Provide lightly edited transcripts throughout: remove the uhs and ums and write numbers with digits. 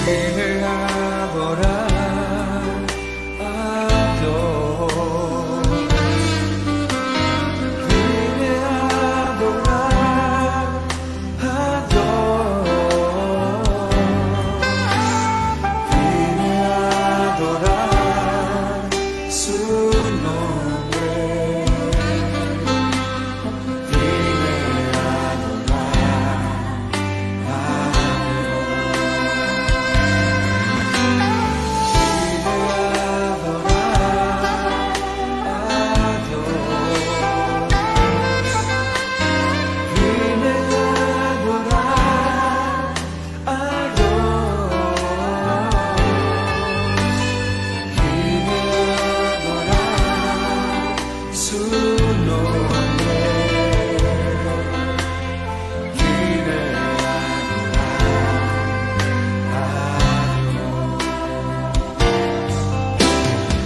Vine a adorar a Dios. Vine a adorar a Dios. Vine a adorar su nombre. Vine a adorar a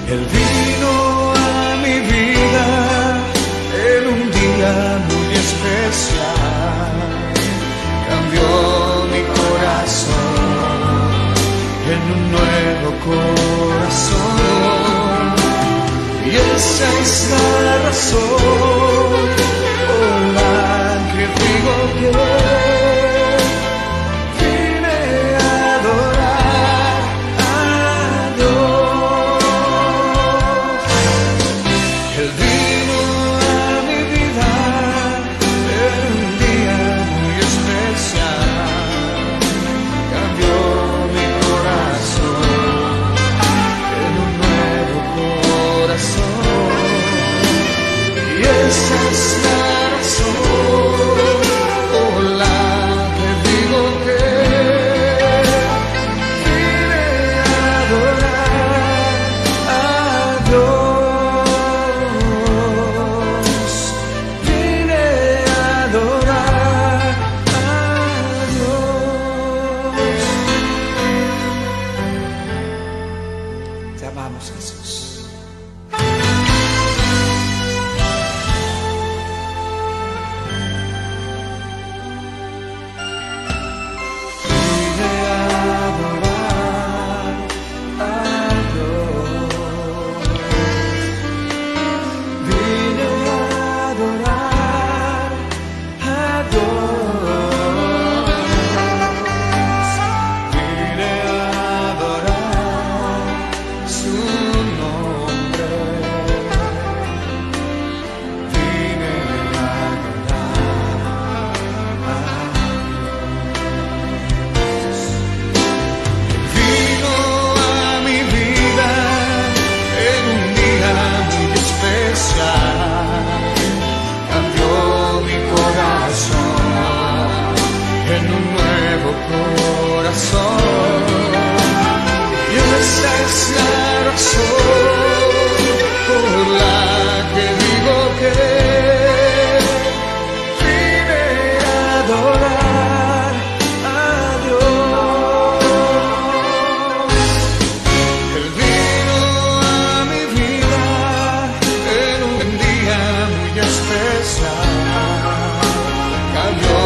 Él vino a mi vida en un día muy especial, cambió mi corazón en un nuevo corazón, y esa es la razón por la que digo que vine a adorar a Dios. Él vino a mi vida en un día muy especial, cambió mi corazón en un nuevo corazón, y esa es la razón por la que digo que vine a adorar a Dios. Vine a adorar a Dios. Te amamos, Jesús. Vine a adorar a Dios. Vine a adorar a Dios. Vine a adorar su nombre. Vine a adorar a Dios. Vino a mi vida en un día muy especial, cambió mi corazón en un nuevo corazón, y esa es la razón por la que digo que vine a adorar a Dios. Él vino a mi vida en un día muy especial, cambió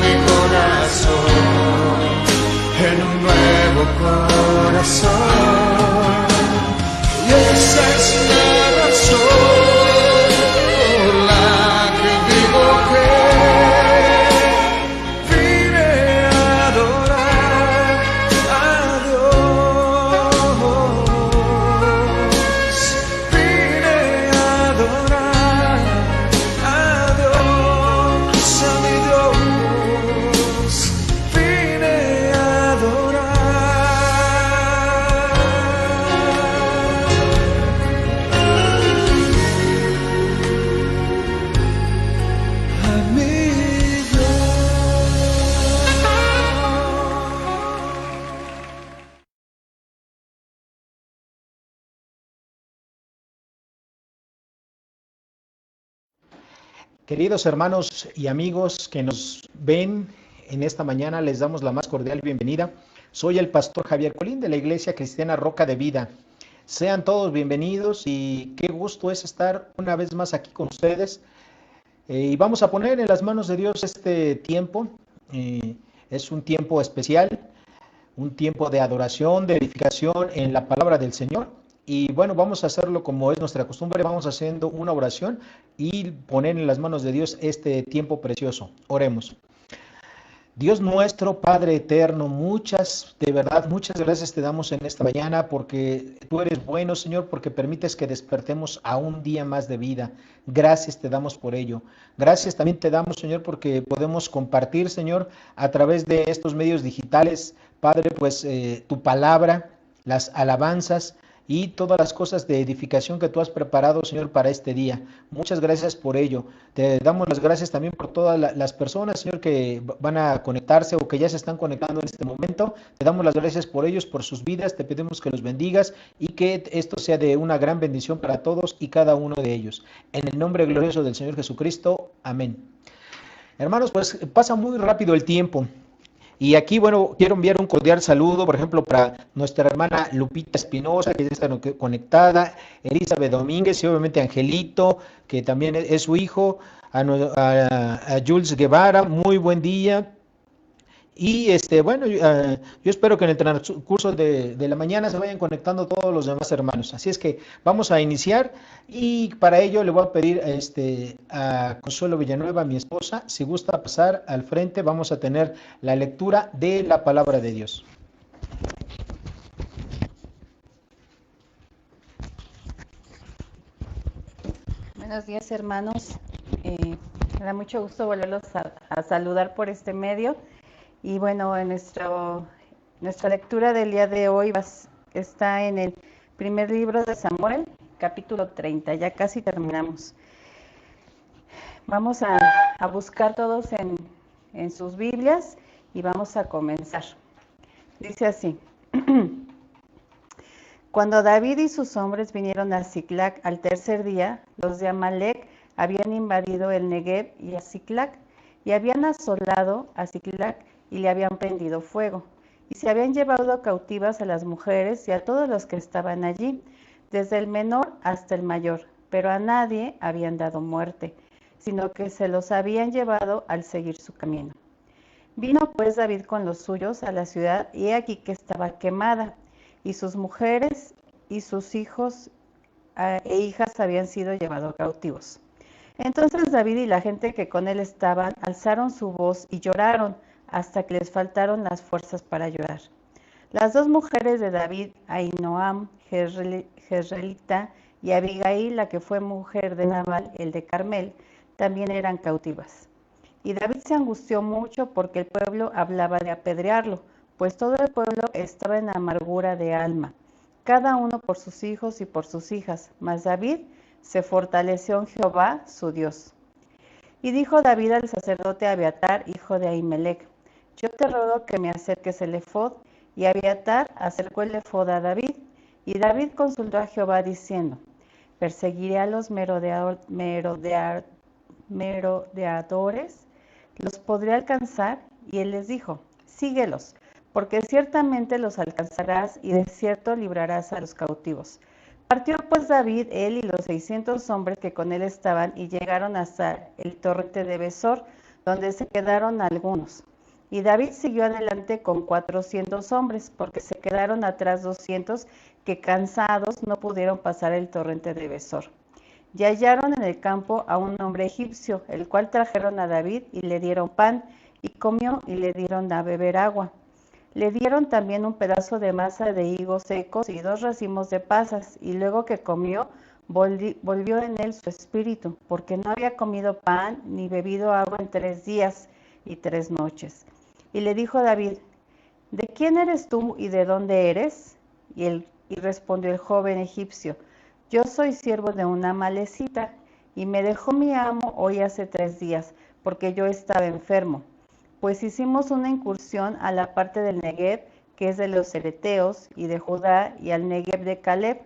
mi corazón en un nuevo corazón, y esa es la razón por la que digo que vine a adorar a Dios. Vine a adorar a Dios, a mi Dios. Vine a adorar a mi Queridos hermanos y amigos que nos ven en esta mañana, les damos la más cordial bienvenida. Soy el pastor Javier Colín de la Iglesia Cristiana Roca de Vida. Sean todos bienvenidos y qué gusto es estar una vez más aquí con ustedes. Y vamos a poner en las manos de Dios este tiempo. Es un tiempo especial un tiempo de adoración, de edificación en la palabra del Señor. Y bueno, vamos a hacerlo como es nuestra costumbre, vamos haciendo una oración y poner en las manos de Dios este tiempo precioso. Oremos. Dios nuestro, Padre eterno, de verdad, muchas gracias te damos en esta mañana porque tú eres bueno, Señor, porque permites que despertemos a un día más de vida. Gracias te damos por ello. Gracias también te damos, Señor, porque podemos compartir, Señor, a través de estos medios digitales, Padre, pues tu palabra, las alabanzas y todas las cosas de edificación que tú has preparado, Señor, para este día. Muchas gracias por ello. Te damos las gracias también por todas las personas, Señor, que van a conectarse o que ya se están conectando en este momento. Te damos las gracias por ellos, por sus vidas. Te pedimos que los bendigas y que esto sea de una gran bendición para todos y cada uno de ellos. En el nombre glorioso del Señor Jesucristo. Amén. Hermanos, pues pasa muy rápido el tiempo. Y aquí, bueno, quiero enviar un cordial saludo, por ejemplo, para nuestra hermana Lupita Espinosa, que ya está conectada, Elizabeth Domínguez y obviamente Angelito, que también es su hijo, a Jules Guevara, muy buen día. Y bueno, yo espero que en el transcurso de la mañana se vayan conectando todos los demás hermanos. Así es que vamos a iniciar y para ello le voy a pedir a Consuelo Villanueva, mi esposa, si gusta pasar al frente, vamos a tener la lectura de la palabra de Dios. Buenos días, hermanos. Me da mucho gusto volverlos a saludar por este medio. Y bueno, nuestra lectura del día de hoy está en el primer libro de Samuel, capítulo 30. Ya casi terminamos. Vamos a buscar todos en sus Biblias y vamos a comenzar. Dice así. Cuando David y sus hombres vinieron a Siclag al tercer día, los de Amalec habían invadido el Negev y a Siclag, y habían asolado a Siclag y le habían prendido fuego, y se habían llevado cautivas a las mujeres y a todos los que estaban allí, desde el menor hasta el mayor, pero a nadie habían dado muerte, sino que se los habían llevado al seguir su camino. Vino pues David con los suyos a la ciudad, y he aquí que estaba quemada, y sus mujeres y sus hijos e hijas habían sido llevados cautivos. Entonces David y la gente que con él estaban alzaron su voz y lloraron hasta que les faltaron las fuerzas para llorar. Las dos mujeres de David, Ahinoam, Jezreelita, y Abigail, la que fue mujer de Nabal, el de Carmel, también eran cautivas. Y David se angustió mucho porque el pueblo hablaba de apedrearlo, pues todo el pueblo estaba en amargura de alma, cada uno por sus hijos y por sus hijas, mas David se fortaleció en Jehová, su Dios. Y dijo David al sacerdote Abiatar, hijo de Ahimelech: yo te ruego que me acerques el efod. Y Abiatar acercó el efod a David. Y David consultó a Jehová diciendo: perseguiré a los merodeadores, ¿los podré alcanzar? Y él les dijo: síguelos, porque ciertamente los alcanzarás y de cierto librarás a los cautivos. Partió pues David, él y los 600 hombres que con él estaban, y llegaron hasta el torrente de Besor, donde se quedaron algunos. Y David siguió adelante con 400 hombres, porque se quedaron atrás 200 que cansados no pudieron pasar el torrente de Besor. Y hallaron en el campo a un hombre egipcio, el cual trajeron a David y le dieron pan, y comió y le dieron a beber agua. Le dieron también un pedazo de masa de higos secos y 2 racimos de pasas, y luego que comió, volvió en él su espíritu, porque no había comido pan ni bebido agua en 3 días y 3 noches. Y le dijo David: ¿de quién eres tú y de dónde eres? Y respondió el joven egipcio: yo soy siervo de una amalecita, y me dejó mi amo hoy hace 3 días, porque yo estaba enfermo. Pues hicimos una incursión a la parte del Negev, que es de los Ereteos, y de Judá, y al Negev de Caleb.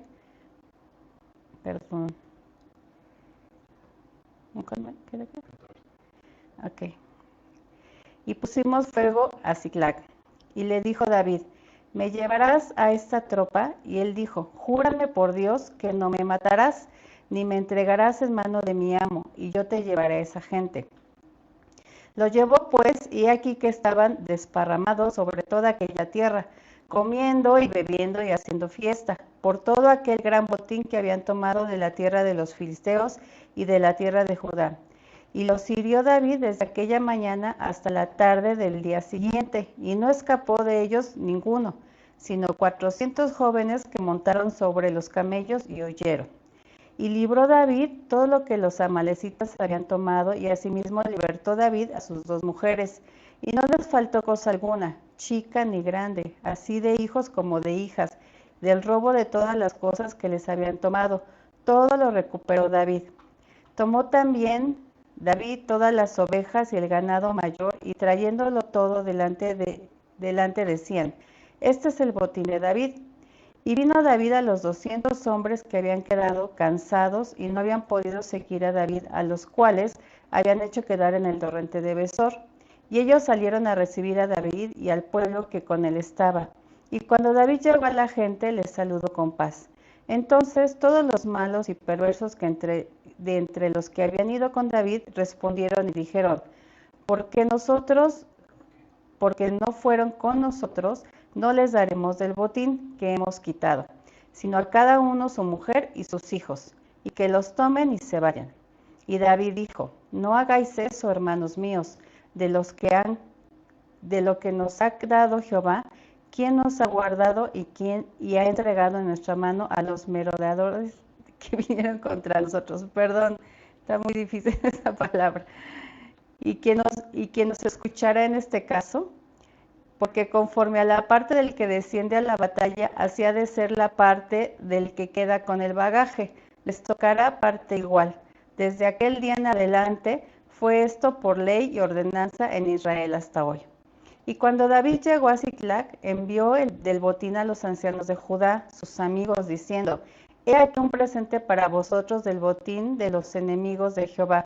Perdón. Ok. Y pusimos fuego a Siclag. Y le dijo David: ¿me llevarás a esta tropa? Y él dijo: júrame por Dios que no me matarás, ni me entregarás en mano de mi amo, y yo te llevaré a esa gente. Lo llevó pues, y aquí que estaban desparramados sobre toda aquella tierra, comiendo y bebiendo y haciendo fiesta, por todo aquel gran botín que habían tomado de la tierra de los filisteos y de la tierra de Judá. Y los hirió David desde aquella mañana hasta la tarde del día siguiente, y no escapó de ellos ninguno, sino 400 jóvenes que montaron sobre los camellos y huyeron. Y libró David todo lo que los amalecitas habían tomado, y asimismo libertó David a sus 2 mujeres, y no les faltó cosa alguna, chica ni grande, así de hijos como de hijas, del robo de todas las cosas que les habían tomado. Todo lo recuperó David. Tomó también David todas las ovejas y el ganado mayor, y trayéndolo todo delante decían: este es el botín de David. Y vino David a los 200 hombres que habían quedado cansados y no habían podido seguir a David, a los cuales habían hecho quedar en el torrente de Besor. Y ellos salieron a recibir a David y al pueblo que con él estaba. Y cuando David llegó a la gente, les saludó con paz. Entonces todos los malos y perversos que entre los que habían ido con David respondieron y dijeron: porque no fueron con nosotros, no les daremos del botín que hemos quitado, sino a cada uno su mujer y sus hijos, y que los tomen y se vayan. Y David dijo: no hagáis eso, hermanos míos, de lo que nos ha dado Jehová, ¿quién nos ha guardado y ha entregado en nuestra mano a los merodeadores que vinieron contra nosotros? Perdón, está muy difícil esa palabra. Y quien nos escuchara en este caso, porque conforme a la parte del que desciende a la batalla, así ha de ser la parte del que queda con el bagaje, les tocará parte igual. Desde aquel día en adelante fue esto por ley y ordenanza en Israel hasta hoy. Y cuando David llegó a Siclac, envió del botín a los ancianos de Judá, sus amigos, diciendo: he aquí un presente para vosotros del botín de los enemigos de Jehová.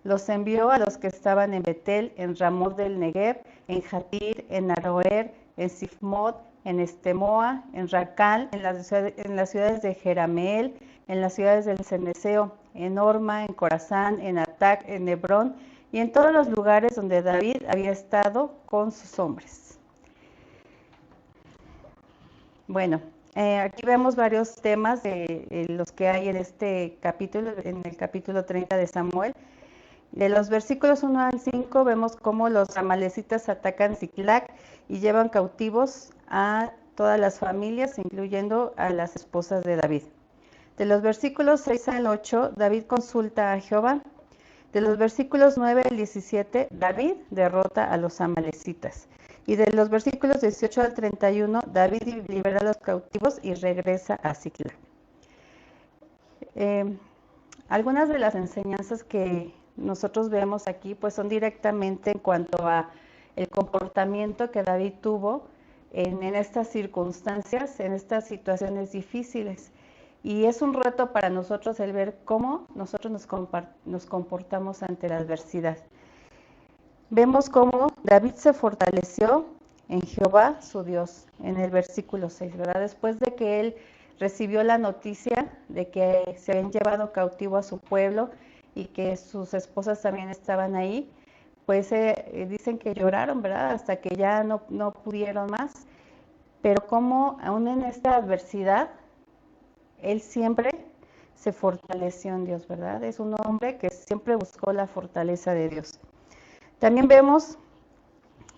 Los envió a los que estaban en Betel, en Ramot del Negev, en Jatir, en Aroer, en Sifmot, en Estemoa, en Racal, en las ciudades de Jerameel, en las ciudades del Ceneseo, en Orma, en Corazán, en Atac, en Hebrón, y en todos los lugares donde David había estado con sus hombres. Bueno, aquí vemos varios temas de los que hay en este capítulo, en el capítulo 30 de Samuel. De los versículos 1 al 5 vemos cómo los amalecitas atacan Siclac y llevan cautivos a todas las familias, incluyendo a las esposas de David. De los versículos 6 al 8, David consulta a Jehová. De los versículos 9 al 17, David derrota a los amalecitas. Y de los versículos 18 al 31, David libera a los cautivos y regresa a Siclac. Algunas de las enseñanzas que nosotros vemos aquí pues son directamente en cuanto a el comportamiento que David tuvo en estas circunstancias, en estas situaciones difíciles. Y es un reto para nosotros el ver cómo nosotros nos comportamos ante la adversidad. Vemos cómo David se fortaleció en Jehová, su Dios, en el versículo 6, ¿verdad? Después de que él recibió la noticia de que se habían llevado cautivo a su pueblo y que sus esposas también estaban ahí, pues dicen que lloraron, ¿verdad? Hasta que ya no pudieron más. Pero como aún en esta adversidad, él siempre se fortaleció en Dios, ¿verdad? Es un hombre que siempre buscó la fortaleza de Dios. También vemos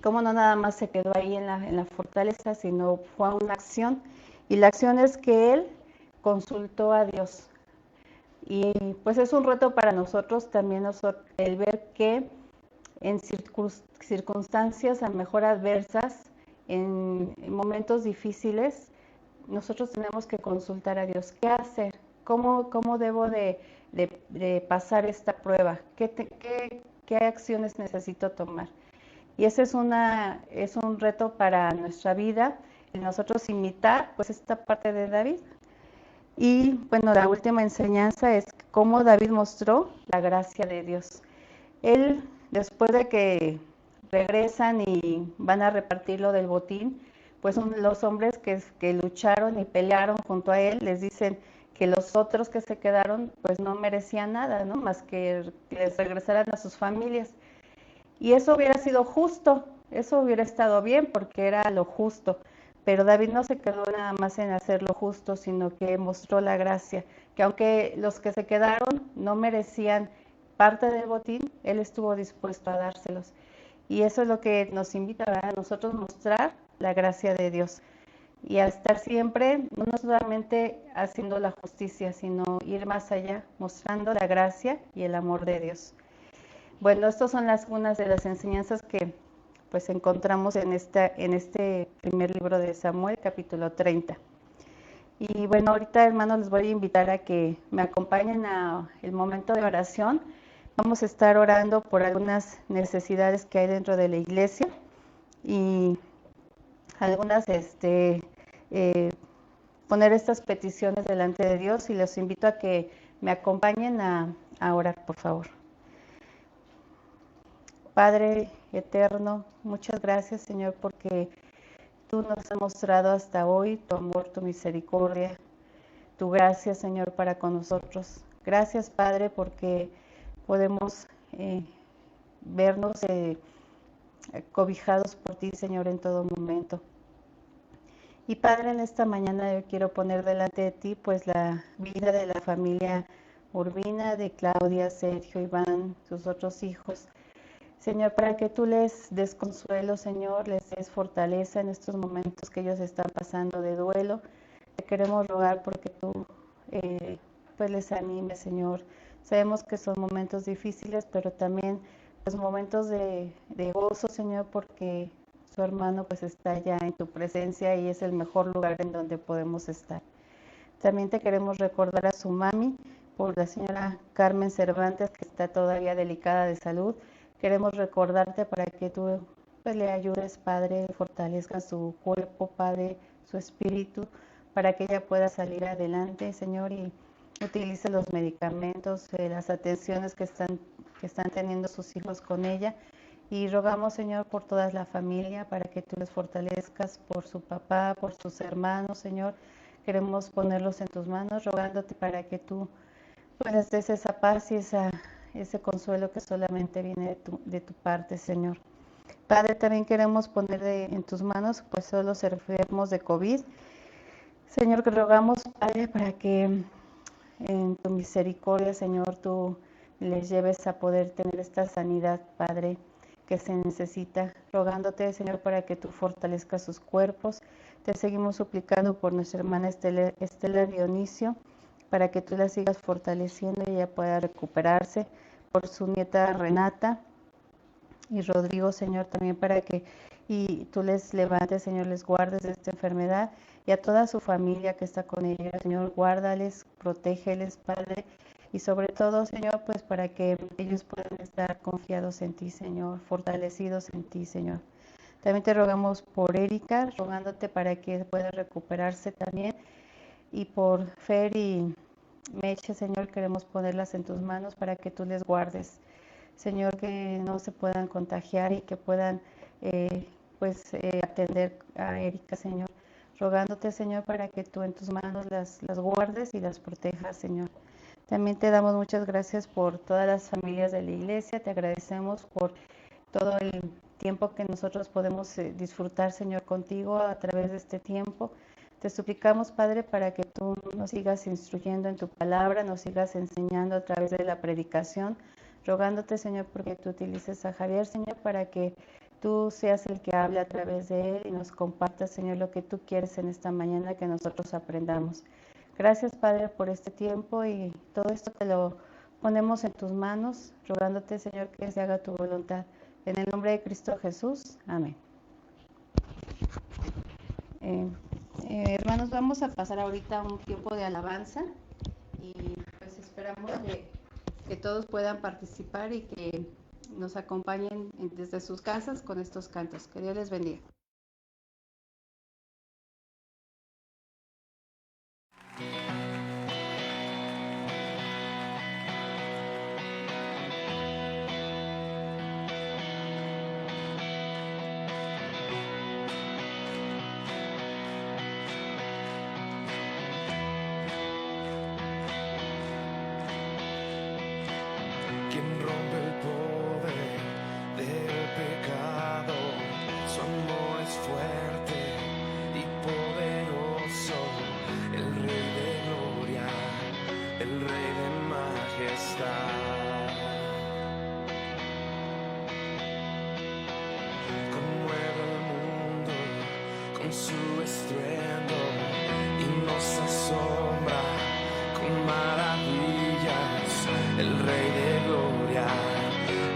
cómo no nada más se quedó ahí en la fortaleza, sino fue una acción. Y la acción es que él consultó a Dios. Y pues es un reto para nosotros también el ver que en circunstancias a lo mejor adversas, en momentos difíciles, nosotros tenemos que consultar a Dios. ¿Qué hacer? ¿Cómo debo de pasar esta prueba? ¿Qué acciones necesito tomar? Y ese es un reto para nuestra vida, el nosotros imitar pues esta parte de David. Y bueno, la última enseñanza es cómo David mostró la gracia de Dios. Él, después de que regresan y van a repartir lo del botín, pues los hombres que lucharon y pelearon junto a él les dicen que los otros que se quedaron pues no merecían nada, ¿no? Más que les regresaran a sus familias. Y eso hubiera sido justo, eso hubiera estado bien porque era lo justo. Pero David no se quedó nada más en hacer lo justo, sino que mostró la gracia, que aunque los que se quedaron no merecían parte del botín, él estuvo dispuesto a dárselos. Y eso es lo que nos invita a nosotros mostrar la gracia de Dios. Y a estar siempre, no solamente haciendo la justicia, sino ir más allá, mostrando la gracia y el amor de Dios. Bueno, estas son algunas de las enseñanzas que pues encontramos en este primer libro de Samuel, capítulo 30. Y bueno, ahorita, hermanos, les voy a invitar a que me acompañen a el momento de oración. Vamos a estar orando por algunas necesidades que hay dentro de la iglesia y algunas, poner estas peticiones delante de Dios, y los invito a que me acompañen a orar, por favor. Padre eterno, muchas gracias, Señor, porque tú nos has mostrado hasta hoy tu amor, tu misericordia, tu gracia, Señor, para con nosotros. Gracias, Padre, porque podemos vernos cobijados por ti, Señor, en todo momento. Y Padre, en esta mañana yo quiero poner delante de ti pues la vida de la familia Urbina, de Claudia, Sergio, Iván, sus otros hijos. Señor, para que tú les des consuelo, Señor, les des fortaleza en estos momentos que ellos están pasando de duelo. Te queremos rogar porque tú pues les animes, Señor. Sabemos que son momentos difíciles, pero también pues momentos de gozo, Señor, porque su hermano pues está ya en tu presencia y es el mejor lugar en donde podemos estar. También te queremos recordar a su mami, por la señora Carmen Cervantes, que está todavía delicada de salud. Queremos recordarte para que tú pues, le ayudes, Padre, fortalezca su cuerpo, Padre, su espíritu, para que ella pueda salir adelante, Señor, y utilice los medicamentos, las atenciones que están teniendo sus hijos con ella. Y rogamos, Señor, por toda la familia, para que tú les fortalezcas, por su papá, por sus hermanos, Señor. Queremos ponerlos en tus manos, rogándote para que tú pues des esa paz y ese consuelo que solamente viene de tu parte, Señor. Padre, también queremos poner en tus manos pues todos los enfermos de COVID. Señor, que rogamos, Padre, para que en tu misericordia, Señor, tú les lleves a poder tener esta sanidad, Padre, que se necesita. Rogándote, Señor, para que tú fortalezcas sus cuerpos. Te seguimos suplicando por nuestra hermana Estela Dionisio, para que tú la sigas fortaleciendo y ella pueda recuperarse, por su nieta Renata y Rodrigo, Señor, también para que y tú les levantes, Señor, les guardes de esta enfermedad, y a toda su familia que está con ella, Señor, guárdales, protégeles, Padre, y sobre todo, Señor, pues para que ellos puedan estar confiados en ti, Señor, fortalecidos en ti, Señor. También te rogamos por Erika, rogándote para que pueda recuperarse también, y por Fer y Meche, Señor, queremos ponerlas en tus manos para que tú les guardes, Señor, que no se puedan contagiar y que puedan atender a Erika, Señor, rogándote, Señor, para que tú en tus manos las guardes y las protejas, Señor. También te damos muchas gracias por todas las familias de la iglesia, te agradecemos por todo el tiempo que nosotros podemos disfrutar, Señor, contigo a través de este tiempo. Te suplicamos, Padre, para que tú nos sigas instruyendo en tu palabra, nos sigas enseñando a través de la predicación, rogándote, Señor, porque tú utilices a Javier, Señor, para que tú seas el que hable a través de él y nos compartas, Señor, lo que tú quieres en esta mañana que nosotros aprendamos. Gracias, Padre, por este tiempo, y todo esto te lo ponemos en tus manos, rogándote, Señor, que se haga tu voluntad. En el nombre de Cristo Jesús. Amén. Hermanos, vamos a pasar ahorita un tiempo de alabanza y pues esperamos que todos puedan participar y que nos acompañen desde sus casas con estos cantos. Que Dios les bendiga. Quien rompe el poder de con su estruendo y nos asombra con maravillas. El Rey de gloria,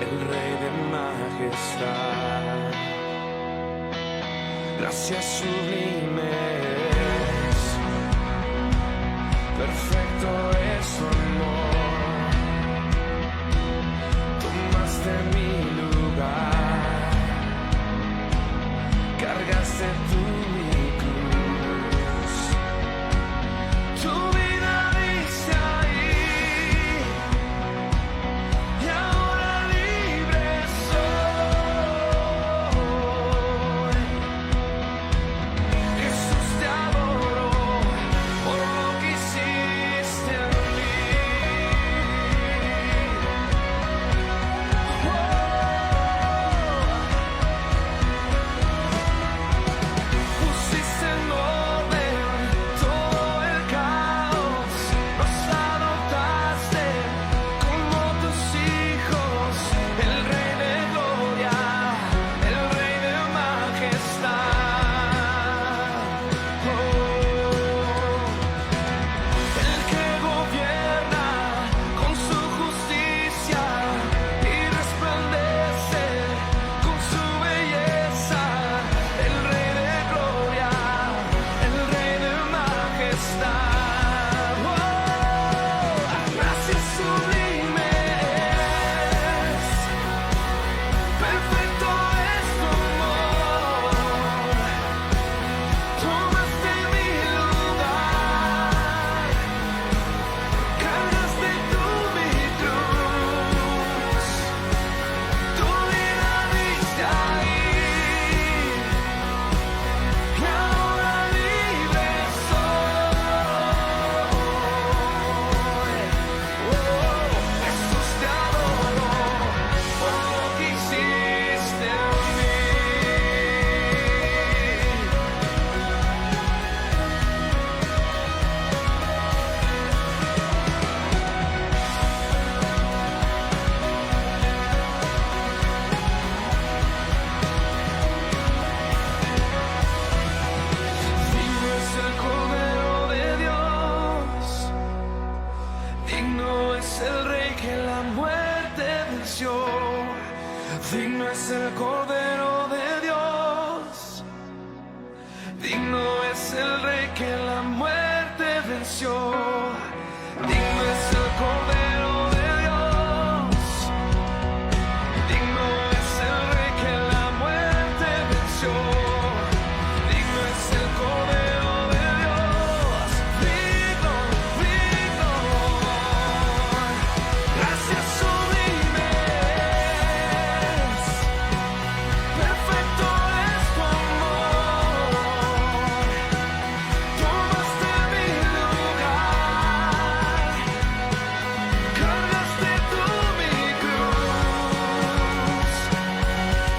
el Rey de majestad. Gracias sublimes, perfecto es su amor. Tomaste mi lugar, cargaste tú mi cruz. Tu vida diste ahí y ahora libre soy. Jesús, te adoro por lo que hiciste en mí. Pusiste en orden todo el caos, nos adoptaste como tus hijos. El Rey de gloria, el Rey de majestad. El que gobierna con su justicia y resplandece con su belleza. El Rey de gloria, el Rey de majestad. Gracias sublimes, perfecto es tu amor. Tomaste mi lugar, cargaste tú mi cruz. Tu vida diste ahí y ahora libre soy. Jesús, te adoro por lo que hiciste en mí. Digno es el Cordero de Dios, digno es el Rey que la muerte venció. Digno es el Cordero de Dios, digno es el Rey que la muerte venció. Digno es el Cordero de Dios, digno es el Rey que la muerte venció. Digno es el Cordero de Dios, digno, digno. Gracias sublimes, perfecto es tu amor. Tomaste mi lugar, cargaste tú mi cruz.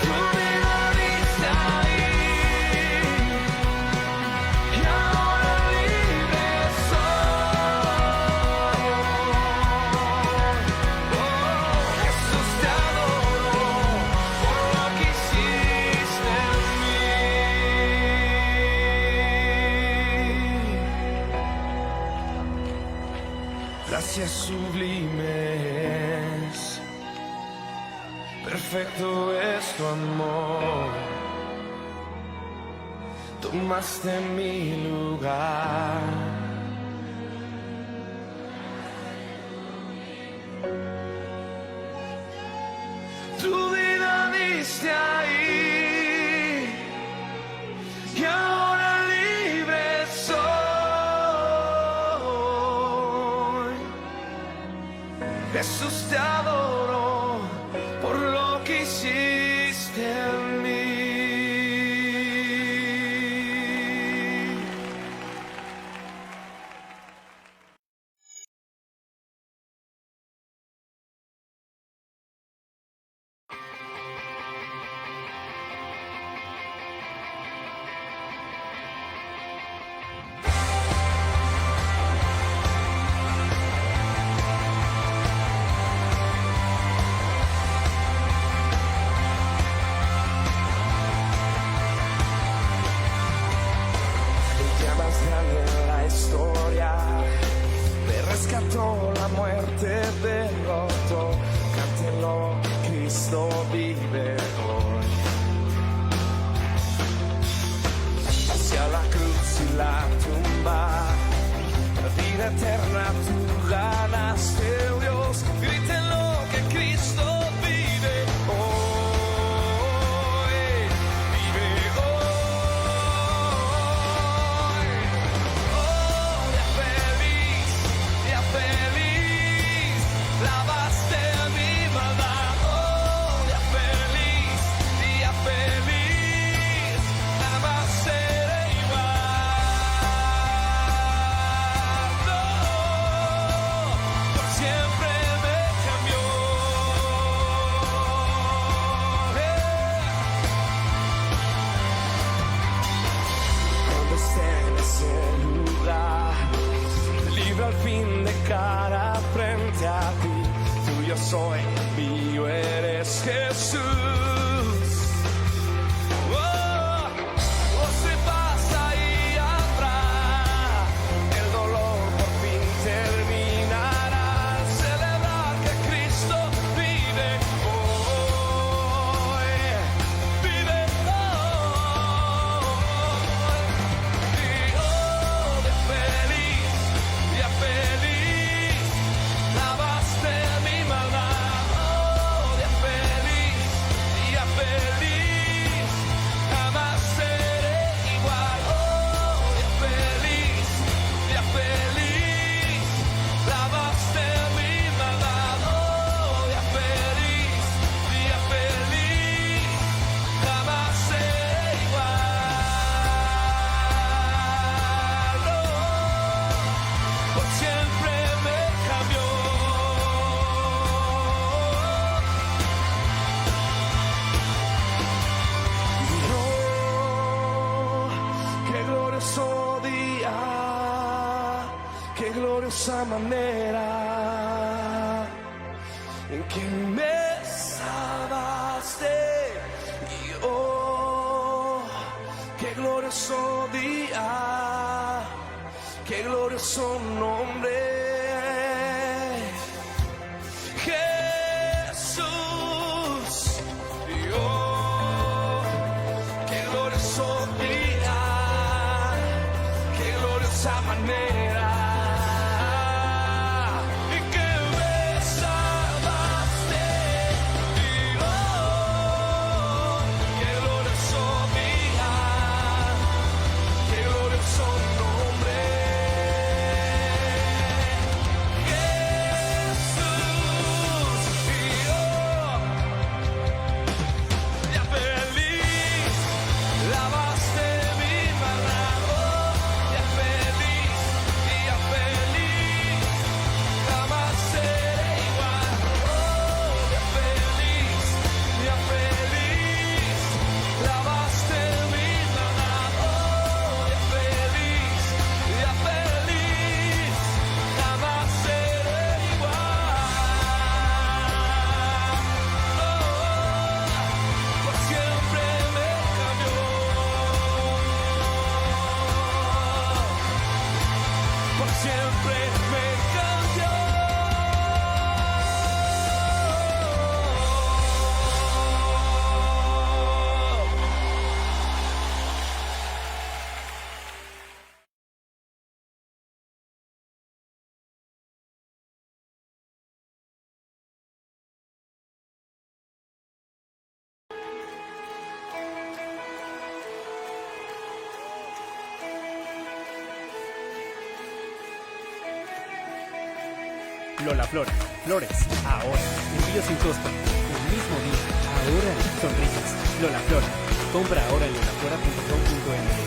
Tu vida diste ahí y ahora libre soy. Jesús, te adoro por lo que hiciste en mí. Gracias sublimes, perfecto es tu amor. Tomaste mi lugar. Tu vida diste ahí y ahora libre soy. Jesús, te adoro por lo que hiciste en mí. grande en la historia. Me rescató la muerte, derrotó. Cántelo, Cristo vive hoy. Hacia la cruz y la tumba, la vida eterna tú ganaste, Dios. Grítenlo que Cristo vive hoy, vive hoy. Oh, día feliz, lavaste mi maldad. Oh, día feliz, jamás seré igual. No, por siempre me cambió. Cuando esté en ese lugar, libre al fin de cara frente a ti. Tuyo soy, mío eres Jesús. Oh, se pasa ahí atrás, el dolor por fin terminará. Al celebrar que Cristo vive hoy, vive hoy. Y oh, día feliz, lavaste mi maldad. Oh, día feliz, jamás seré igual. Oh, día feliz, lavaste mi maldad. Oh, día feliz, jamás seré igual. No, por siempre me cambió. Oh, qué glorioso día, qué gloriosa manera en que me salvaste. Y oh, qué glorioso día, qué glorioso nombre. Jesús, y oh, qué glorioso día, qué gloriosa manera en que me salvaste. Y oh, qué glorioso día, qué glorioso nombre. Lola Flora, flores, ahora, envío sin costo, el mismo día, ahora, sonrisas. Lola Flora, compra ahora en lolaflora.com.mx.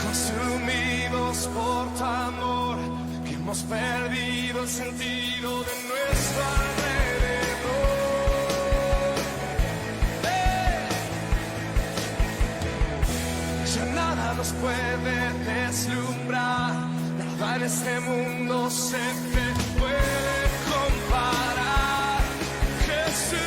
Consumidos por tu amor, que hemos perdido el sentido de nuestro alrededor. Ya nada nos puede deslumbrar, nada en este mundo se te puede comparar. Jesús,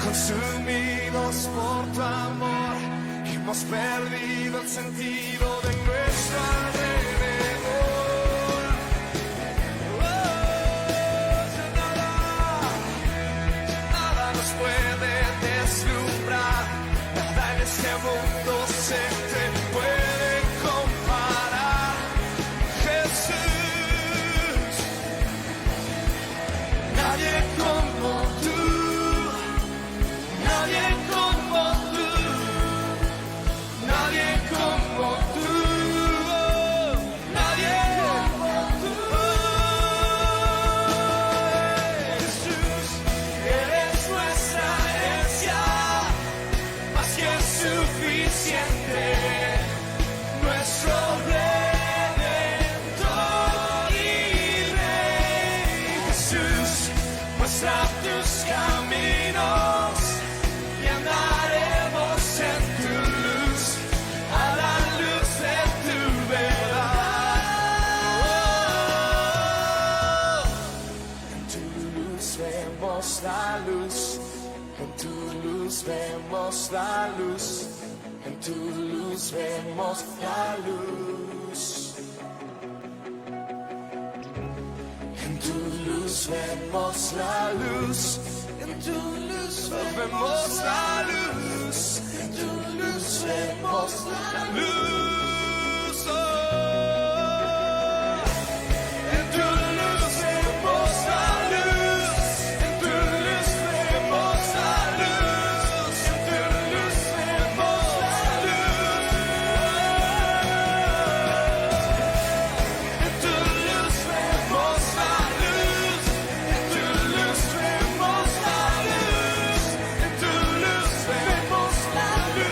consumidos por tu amor, hemos perdido el sentido de nuestro alrededor. Ya nada nos puede deslumbrar, nada en este mundo se te puede comparar. Jesús, nadie como tú. Nadie como tú, nadie como tú, nadie como tú. Jesús, eres nuestra herencia, más que suficiente, nuestro Redentor y Rey. Jesús, muestra tus caminos y andaremos en tu luz, a la luz de tu verdad. En tu luz vemos la luz, en tu luz vemos la luz, en tu luz vemos la luz. En tu luz vemos la luz, en tu luz vemos la luz, en tu luz vemos la luz. Oh. En tu luz vemos la luz, en tu luz vemos la luz, en tu luz vemos la luz. En tu luz vemos la luz, en tu luz vemos la luz, en tu luz vemos la luz.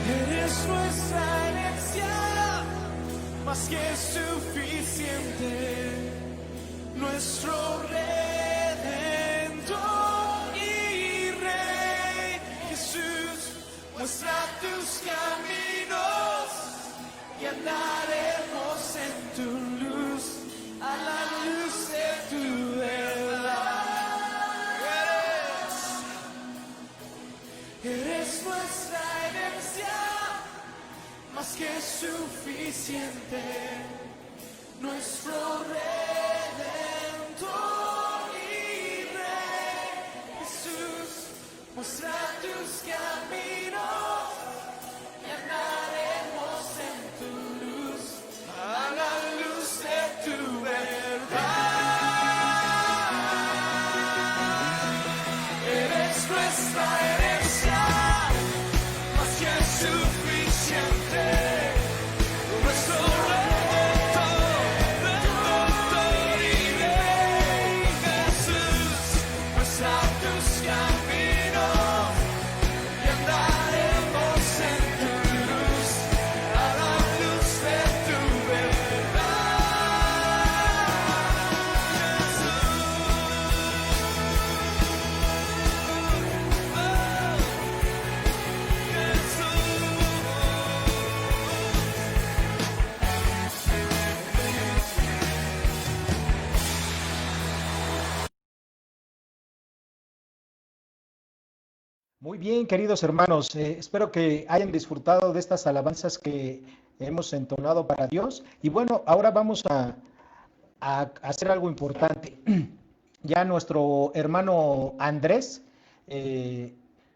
Eres nuestra herencia, más que suficiente, nuestro Redentor y Rey. Jesús, muestra tus caminos y andaremos en tu luz, a la luz de tu verdad. Eres nuestra herencia, más que suficiente, nuestro Redentor y Rey. Jesús, muestra tus caminos y andaremos en tu luz, a la luz de tu verdad. Eres nuestra herencia, más que suficiente, nuestro Redentor y Rey. Jesús, muestra tus caminos y andaremos en tu luz, a la luz de tu Muy bien, queridos hermanos, espero que hayan disfrutado de estas alabanzas que hemos entonado para Dios. Y bueno, ahora vamos a hacer algo importante. Ya nuestro hermano Andrés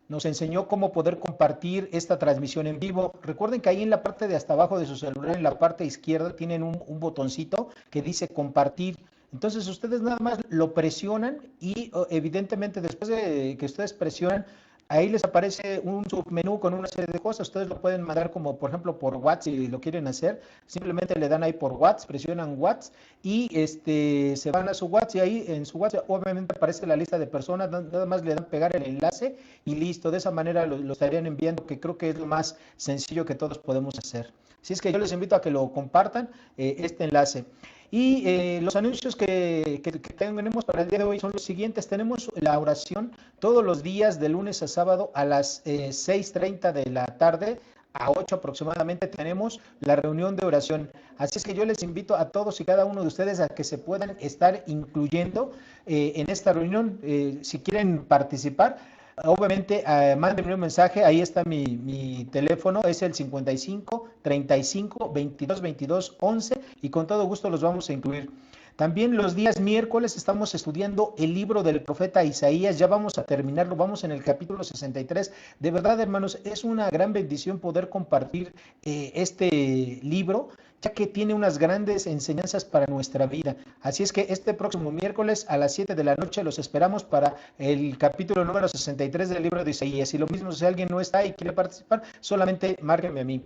nos enseñó cómo poder compartir esta transmisión en vivo. Recuerden que ahí en la parte de hasta abajo de su celular, en la parte izquierda, tienen un botoncito que dice compartir. Entonces ustedes nada más lo presionan y evidentemente después de que ustedes presionan, ahí les aparece un submenú con una serie de cosas. Ustedes lo pueden mandar como, por ejemplo, por WhatsApp si lo quieren hacer. Simplemente le dan ahí por WhatsApp, presionan WhatsApp y se van a su WhatsApp y ahí en su WhatsApp obviamente aparece la lista de personas. Nada más le dan pegar el enlace y listo. De esa manera lo estarían enviando, que creo que es lo más sencillo que todos podemos hacer. Así es que yo les invito a que lo compartan, este enlace. Y los anuncios que tenemos para el día de hoy son los siguientes. Tenemos la oración todos los días de lunes a sábado a las 6:30 de la tarde a 8 aproximadamente tenemos la reunión de oración. Así es que yo les invito a todos y cada uno de ustedes a que se puedan estar incluyendo en esta reunión. Si quieren participar, obviamente mándenme un mensaje, ahí está mi teléfono, es el 55 35 22 22 11 y con todo gusto los vamos a incluir. También los días miércoles estamos estudiando el libro del profeta Isaías, ya vamos a terminarlo, vamos en el capítulo 63. De verdad, hermanos, es una gran bendición poder compartir este libro, ya que tiene unas grandes enseñanzas para nuestra vida. Así es que este próximo miércoles a las 7 de la noche los esperamos para el capítulo número 63 del libro de Isaías. Y lo mismo, si alguien no está y quiere participar, solamente márquenme a mí.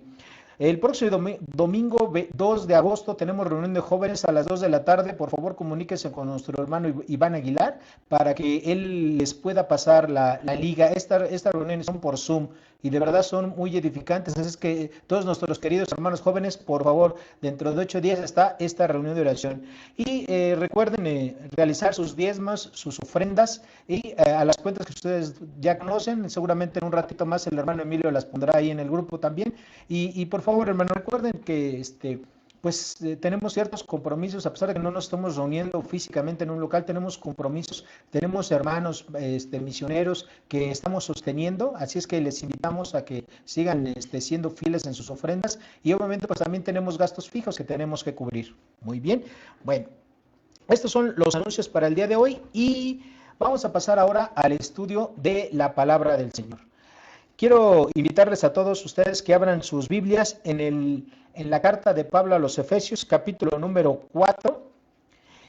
El próximo domingo 2 de agosto tenemos reunión de jóvenes a las 2 de la tarde. Por favor, comuníquense con nuestro hermano Iván Aguilar para que él les pueda pasar la liga. Estas reuniones son por Zoom y de verdad son muy edificantes. Así es que todos nuestros queridos hermanos jóvenes, por favor, dentro de 8 días está esta reunión de oración. Y recuerden realizar sus diezmos, sus ofrendas y a las cuentas que ustedes ya conocen. Seguramente en un ratito más el hermano Emilio las pondrá ahí en el grupo también. Y por favor, hermano, recuerden que tenemos ciertos compromisos, a pesar de que no nos estamos reuniendo físicamente en un local, tenemos compromisos, tenemos hermanos misioneros que estamos sosteniendo, así es que les invitamos a que sigan siendo fieles en sus ofrendas y obviamente pues también tenemos gastos fijos que tenemos que cubrir. Muy bien, bueno, estos son los anuncios para el día de hoy y vamos a pasar ahora al estudio de la palabra del Señor. Quiero invitarles a todos ustedes que abran sus Biblias en la carta de Pablo a los Efesios, capítulo número 4,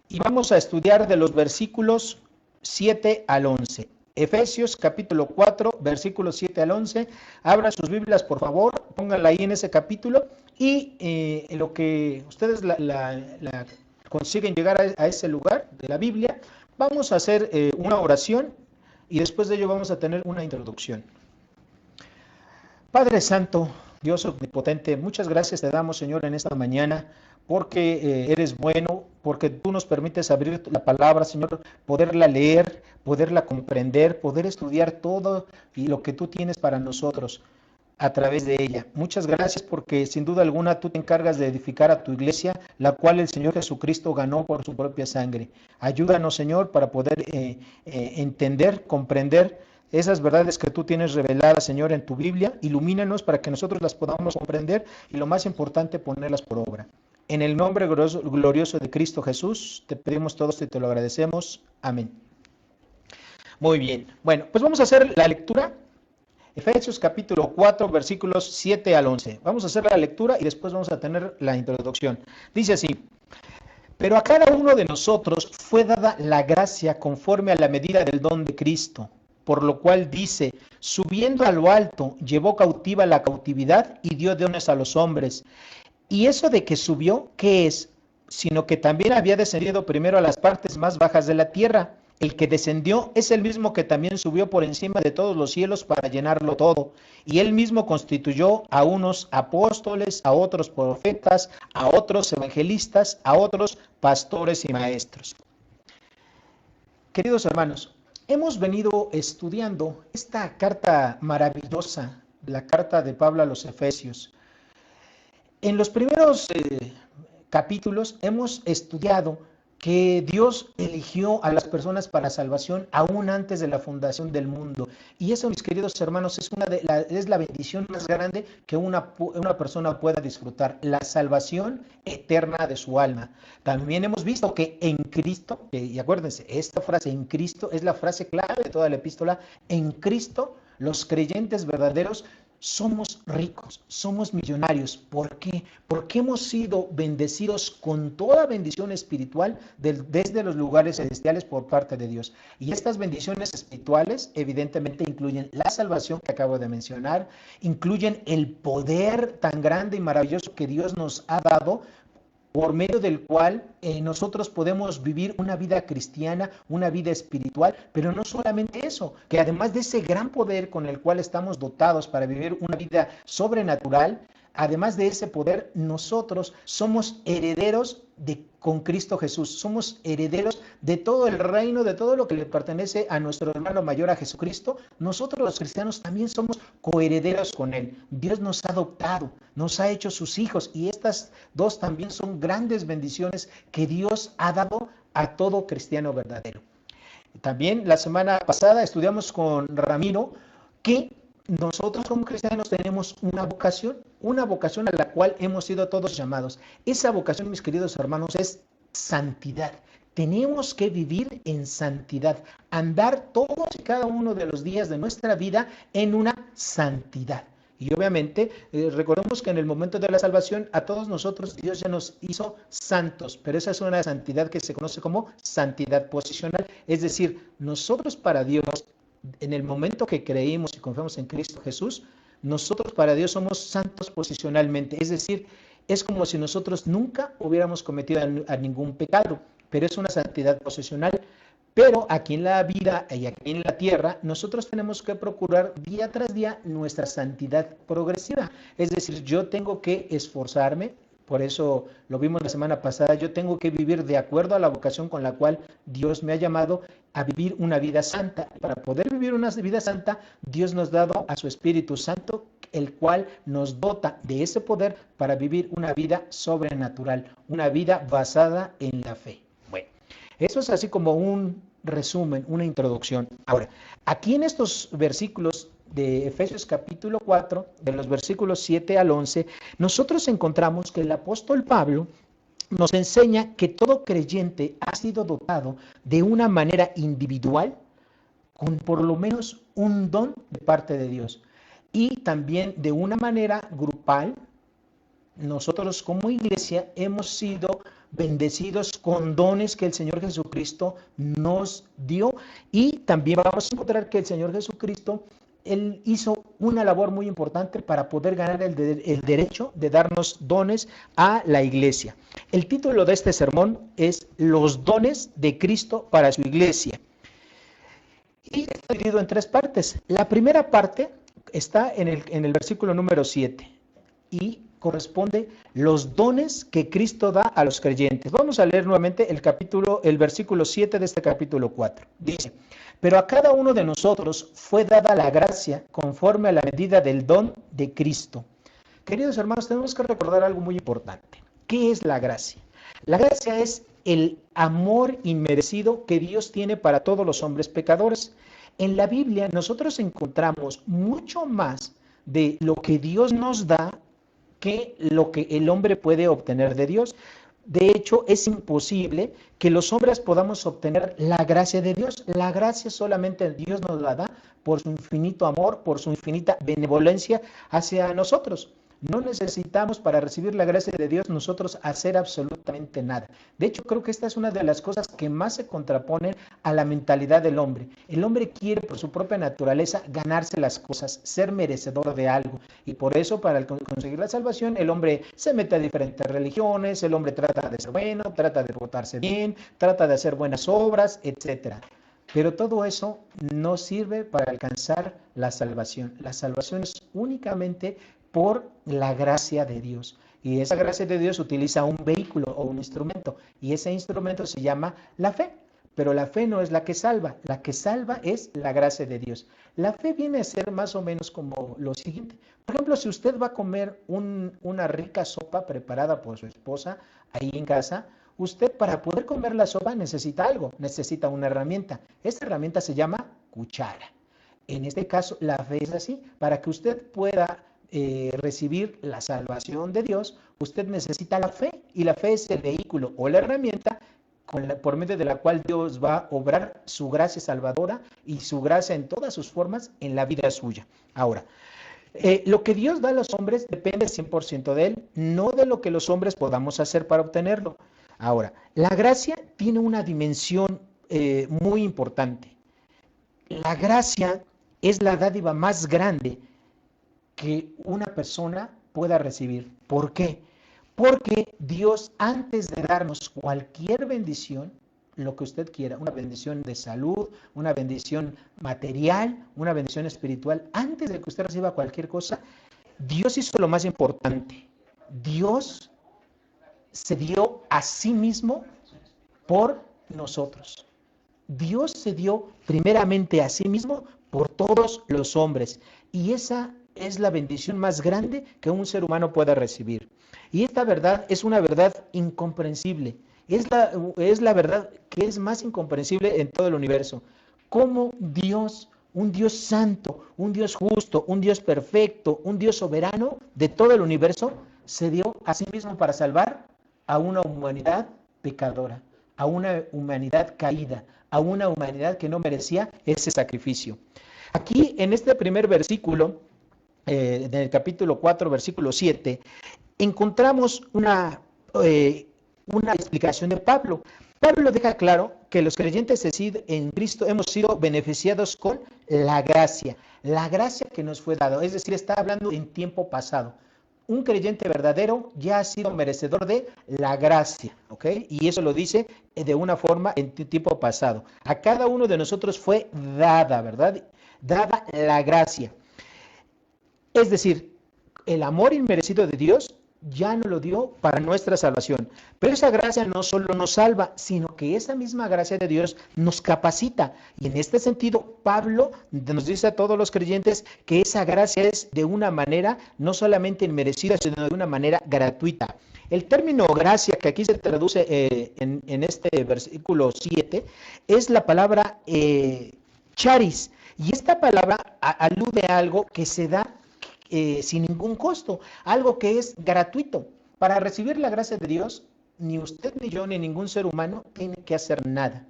y vamos a estudiar de los versículos 7 al 11. Efesios, capítulo 4, versículos 7 al 11. Abran sus Biblias, por favor, pónganla ahí en ese capítulo, y en lo que ustedes consiguen llegar a ese lugar de la Biblia, vamos a hacer una oración, y después de ello vamos a tener una introducción. Padre Santo, Dios omnipotente, muchas gracias te damos, Señor, en esta mañana, porque eres bueno, porque tú nos permites abrir la palabra, Señor, poderla leer, poderla comprender, poder estudiar todo y lo que tú tienes para nosotros a través de ella. Muchas gracias porque sin duda alguna tú te encargas de edificar a tu iglesia, la cual el Señor Jesucristo ganó por su propia sangre. Ayúdanos, Señor, para poder entender, comprender esas verdades que tú tienes reveladas, Señor, en tu Biblia. Ilumínanos para que nosotros las podamos comprender y lo más importante, ponerlas por obra. En el nombre glorioso de Cristo Jesús, te pedimos todo esto y te lo agradecemos. Amén. Muy bien. Bueno, pues vamos a hacer la lectura. Efesios capítulo 4, versículos 7 al 11. Vamos a hacer la lectura y después vamos a tener la introducción. Dice así: pero a cada uno de nosotros fue dada la gracia conforme a la medida del don de Cristo. Por lo cual dice, subiendo a lo alto, llevó cautiva la cautividad y dio dones a los hombres. Y eso de que subió, ¿qué es? Sino que también había descendido primero a las partes más bajas de la tierra. El que descendió es el mismo que también subió por encima de todos los cielos para llenarlo todo. Y él mismo constituyó a unos apóstoles, a otros profetas, a otros evangelistas, a otros pastores y maestros. Queridos hermanos, hemos venido estudiando esta carta maravillosa, la carta de Pablo a los Efesios. En los primeros capítulos hemos estudiado que Dios eligió a las personas para salvación aún antes de la fundación del mundo. Y eso, mis queridos hermanos, es la bendición más grande que una persona pueda disfrutar, la salvación eterna de su alma. También hemos visto que en Cristo, y acuérdense, esta frase en Cristo es la frase clave de toda la epístola, en Cristo los creyentes verdaderos somos ricos, somos millonarios. ¿Por qué? Porque hemos sido bendecidos con toda bendición espiritual desde los lugares celestiales por parte de Dios. Y estas bendiciones espirituales evidentemente incluyen la salvación que acabo de mencionar, incluyen el poder tan grande y maravilloso que Dios nos ha dado, por medio del cual nosotros podemos vivir una vida cristiana, una vida espiritual, pero no solamente eso, que además de ese gran poder con el cual estamos dotados para vivir una vida sobrenatural, además de ese poder, nosotros somos herederos con Cristo Jesús. Somos herederos de todo el reino, de todo lo que le pertenece a nuestro hermano mayor, a Jesucristo. Nosotros los cristianos también somos coherederos con Él. Dios nos ha adoptado, nos ha hecho sus hijos, y estas dos también son grandes bendiciones que Dios ha dado a todo cristiano verdadero. También la semana pasada estudiamos con Ramiro que nosotros como cristianos tenemos una vocación a la cual hemos sido todos llamados. Esa vocación, mis queridos hermanos, es santidad. Tenemos que vivir en santidad, andar todos y cada uno de los días de nuestra vida en una santidad. Y obviamente, recordemos que en el momento de la salvación, a todos nosotros Dios ya nos hizo santos, pero esa es una santidad que se conoce como santidad posicional. Es decir, nosotros para Dios, en el momento que creímos y confiamos en Cristo Jesús, nosotros para Dios somos santos posicionalmente. Es decir, es como si nosotros nunca hubiéramos cometido ningún pecado, pero es una santidad posicional. Pero aquí en la vida y aquí en la tierra, nosotros tenemos que procurar día tras día nuestra santidad progresiva. Es decir, yo tengo que esforzarme, por eso lo vimos la semana pasada, yo tengo que vivir de acuerdo a la vocación con la cual Dios me ha llamado a vivir una vida santa. Para poder vivir una vida santa, Dios nos ha dado a su Espíritu Santo, el cual nos dota de ese poder para vivir una vida sobrenatural, una vida basada en la fe. Bueno, eso es así como un resumen, una introducción. Ahora, aquí en estos versículos de Efesios capítulo 4, de los versículos 7 al 11, nosotros encontramos que el apóstol Pablo nos enseña que todo creyente ha sido dotado de una manera individual con por lo menos un don de parte de Dios, y también de una manera grupal. Nosotros como iglesia hemos sido bendecidos con dones que el Señor Jesucristo nos dio, y también vamos a encontrar que el Señor Jesucristo, Él hizo una labor muy importante para poder ganar el derecho de darnos dones a la iglesia. El título de este sermón es Los dones de Cristo para su iglesia, y está dividido en tres partes. La primera parte está en el versículo número 7 y corresponde los dones que Cristo da a los creyentes. Vamos a leer nuevamente el versículo 7 de este capítulo 4. Dice: pero a cada uno de nosotros fue dada la gracia conforme a la medida del don de Cristo. Queridos hermanos, tenemos que recordar algo muy importante. ¿Qué es la gracia? La gracia es el amor inmerecido que Dios tiene para todos los hombres pecadores. En la Biblia nosotros encontramos mucho más de lo que Dios nos da que lo que el hombre puede obtener de Dios. De hecho, es imposible que los hombres podamos obtener la gracia de Dios. La gracia solamente Dios nos la da por su infinito amor, por su infinita benevolencia hacia nosotros. No necesitamos para recibir la gracia de Dios nosotros hacer absolutamente nada. De hecho, creo que esta es una de las cosas que más se contraponen a la mentalidad del hombre. El hombre quiere por su propia naturaleza ganarse las cosas, ser merecedor de algo. Y por eso, para conseguir la salvación, el hombre se mete a diferentes religiones, el hombre trata de ser bueno, trata de portarse bien, trata de hacer buenas obras, etc. Pero todo eso no sirve para alcanzar la salvación. La salvación es únicamente por la gracia de Dios. Y esa gracia de Dios utiliza un vehículo o un instrumento, y ese instrumento se llama la fe. Pero la fe no es la que salva es la gracia de Dios. La fe viene a ser más o menos como lo siguiente. Por ejemplo, si usted va a comer una rica sopa preparada por su esposa ahí en casa, usted para poder comer la sopa necesita algo, necesita una herramienta. Esta herramienta se llama cuchara. En este caso, la fe es así. Para que usted pueda recibir la salvación de Dios, usted necesita la fe, y la fe es el vehículo o la herramienta por medio de la cual Dios va a obrar su gracia salvadora y su gracia en todas sus formas en la vida suya. Ahora, lo que Dios da a los hombres depende 100% de Él, no de lo que los hombres podamos hacer para obtenerlo. Ahora, la gracia tiene una dimensión muy importante. La gracia es la dádiva más grande que una persona pueda recibir. ¿Por qué? Porque Dios, antes de darnos cualquier bendición, lo que usted quiera, una bendición de salud, una bendición material, una bendición espiritual, antes de que usted reciba cualquier cosa, Dios hizo lo más importante. Dios se dio a sí mismo por nosotros. Dios se dio primeramente a sí mismo por todos los hombres. Y esa es la bendición más grande que un ser humano pueda recibir. Y esta verdad es una verdad incomprensible. Es la verdad que es más incomprensible en todo el universo. Cómo Dios, un Dios santo, un Dios justo, un Dios perfecto, un Dios soberano de todo el universo, se dio a sí mismo para salvar a una humanidad pecadora, a una humanidad caída, a una humanidad que no merecía ese sacrificio. Aquí en este primer versículo, en el capítulo 4, versículo 7, encontramos una explicación de Pablo. Pablo deja claro que los creyentes en Cristo hemos sido beneficiados con la gracia que nos fue dada, es decir, está hablando en tiempo pasado. Un creyente verdadero ya ha sido merecedor de la gracia, ¿ok? Y eso lo dice de una forma en tiempo pasado. A cada uno de nosotros fue dada, ¿verdad? Dada la gracia. Es decir, el amor inmerecido de Dios ya nos lo dio para nuestra salvación. Pero esa gracia no solo nos salva, sino que esa misma gracia de Dios nos capacita. Y en este sentido, Pablo nos dice a todos los creyentes que esa gracia es de una manera no solamente inmerecida, sino de una manera gratuita. El término gracia, que aquí se traduce en este versículo 7, es la palabra charis. Y esta palabra alude a algo que se da sin ningún costo, algo que es gratuito. Para recibir la gracia de Dios, ni usted, ni yo, ni ningún ser humano tiene que hacer nada.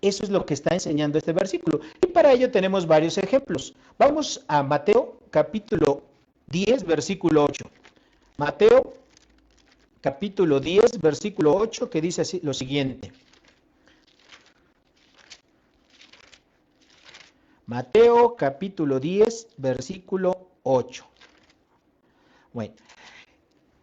Eso es lo que está enseñando este versículo. Y para ello tenemos varios ejemplos. Vamos a Mateo capítulo 10, versículo 8. Mateo capítulo 10, versículo 8, que dice así lo siguiente. Mateo capítulo 10, versículo 8. Bueno,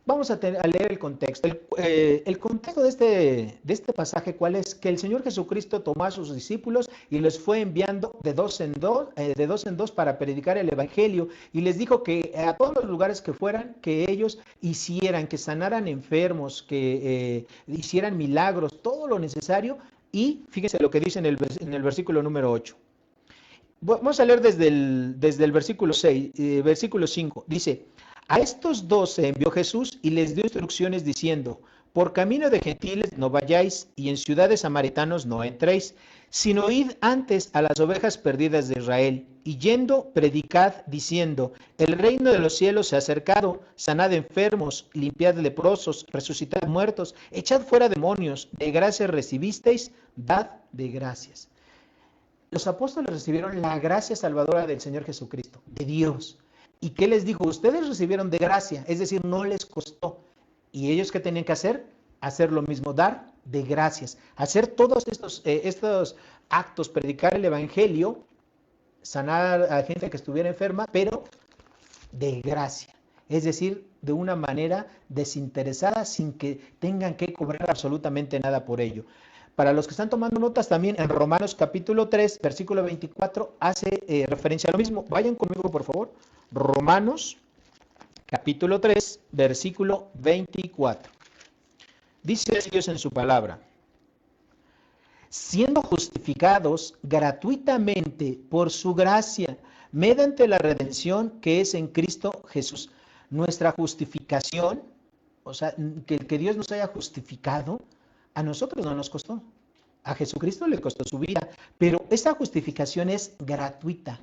vamos a leer el contexto. El contexto de este pasaje, ¿cuál es? Que el Señor Jesucristo tomó a sus discípulos y los fue enviando de dos en dos para predicar el Evangelio, y les dijo que a todos los lugares que fueran, que ellos hicieran, que sanaran enfermos, que hicieran milagros, todo lo necesario. Y fíjense lo que dice en el versículo número 8. Vamos a leer desde el versículo 6, versículo 5. Dice: a estos 12 envió Jesús y les dio instrucciones diciendo: por camino de gentiles no vayáis, y en ciudades samaritanos no entréis, sino id antes a las ovejas perdidas de Israel, y yendo predicad diciendo: el reino de los cielos se ha acercado, sanad enfermos, limpiad leprosos, resucitad muertos, echad fuera demonios, de gracia recibisteis, dad de gracias. Los apóstoles recibieron la gracia salvadora del Señor Jesucristo, de Dios. ¿Y qué les dijo? Ustedes recibieron de gracia, es decir, no les costó. ¿Y ellos qué tenían que hacer? Hacer lo mismo, dar de gracias. Hacer todos estos actos, predicar el Evangelio, sanar a gente que estuviera enferma, pero de gracia. Es decir, de una manera desinteresada, sin que tengan que cobrar absolutamente nada por ello. Para los que están tomando notas, también en Romanos capítulo 3, versículo 24, hace referencia a lo mismo. Vayan conmigo, por favor. Romanos capítulo 3, versículo 24. Dice Dios en su palabra: siendo justificados gratuitamente por su gracia, mediante la redención que es en Cristo Jesús. Nuestra justificación, o sea, que Dios nos haya justificado, a nosotros no nos costó. A Jesucristo le costó su vida, pero esa justificación es gratuita,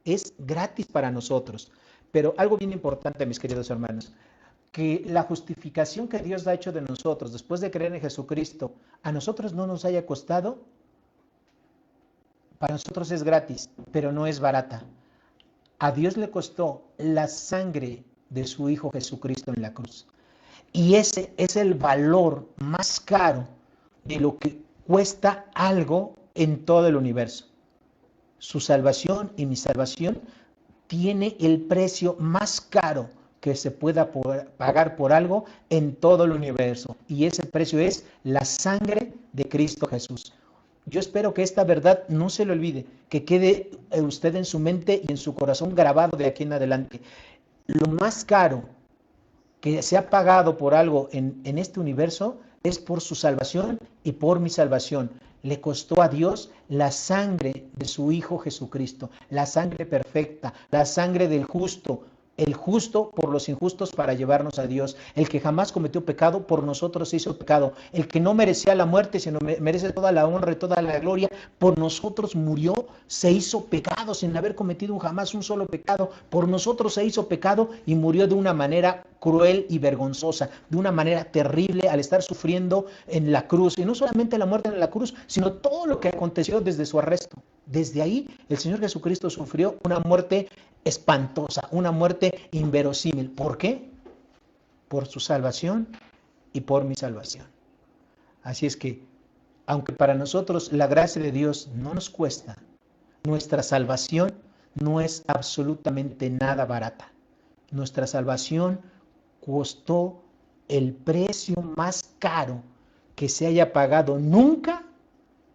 es gratis para nosotros. Pero algo bien importante, mis queridos hermanos, que la justificación que Dios ha hecho de nosotros después de creer en Jesucristo, a nosotros no nos haya costado, para nosotros es gratis, pero no es barata. A Dios le costó la sangre de su Hijo Jesucristo en la cruz. Y ese es el valor más caro de lo que cuesta algo en todo el universo. Su salvación y mi salvación tiene el precio más caro que se pueda pagar por algo en todo el universo. Y ese precio es la sangre de Cristo Jesús. Yo espero que esta verdad no se le olvide, que quede usted en su mente y en su corazón grabado de aquí en adelante. lo más caro que se ha pagado por algo en este universo es por su salvación y por mi salvación. Le costó a Dios la sangre de su Hijo Jesucristo, la sangre perfecta, la sangre del justo, el justo por los injustos para llevarnos a Dios, el que jamás cometió pecado por nosotros hizo pecado, el que no merecía la muerte, sino merece toda la honra y toda la gloria, por nosotros murió, se hizo pecado sin haber cometido jamás un solo pecado, por nosotros se hizo pecado y murió de una manera cruel y vergonzosa, de una manera terrible al estar sufriendo en la cruz, y no solamente la muerte en la cruz, sino todo lo que aconteció desde su arresto. Desde ahí el Señor Jesucristo sufrió una muerte espantosa, una muerte inverosímil. ¿Por qué? Por su salvación y por mi salvación. Así es que, aunque para nosotros la gracia de Dios no nos cuesta, nuestra salvación no es absolutamente nada barata. Nuestra salvación costó el precio más caro que se haya pagado nunca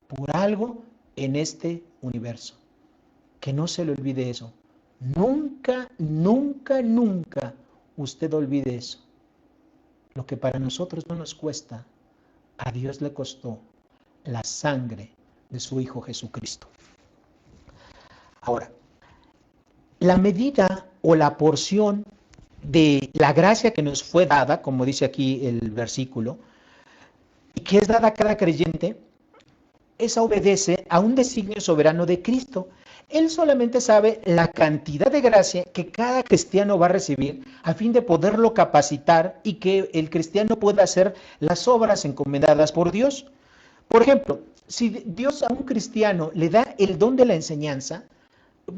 por algo en este universo. Que no se le olvide eso. Nunca, nunca, nunca usted olvide eso. Lo que para nosotros no nos cuesta, a Dios le costó la sangre de su Hijo Jesucristo. Ahora, la medida o la porción de la gracia que nos fue dada, como dice aquí el versículo, y que es dada a cada creyente, esa obedece a un designio soberano de Cristo. Él solamente sabe la cantidad de gracia que cada cristiano va a recibir a fin de poderlo capacitar y que el cristiano pueda hacer las obras encomendadas por Dios. Por ejemplo, si Dios a un cristiano le da el don de la enseñanza,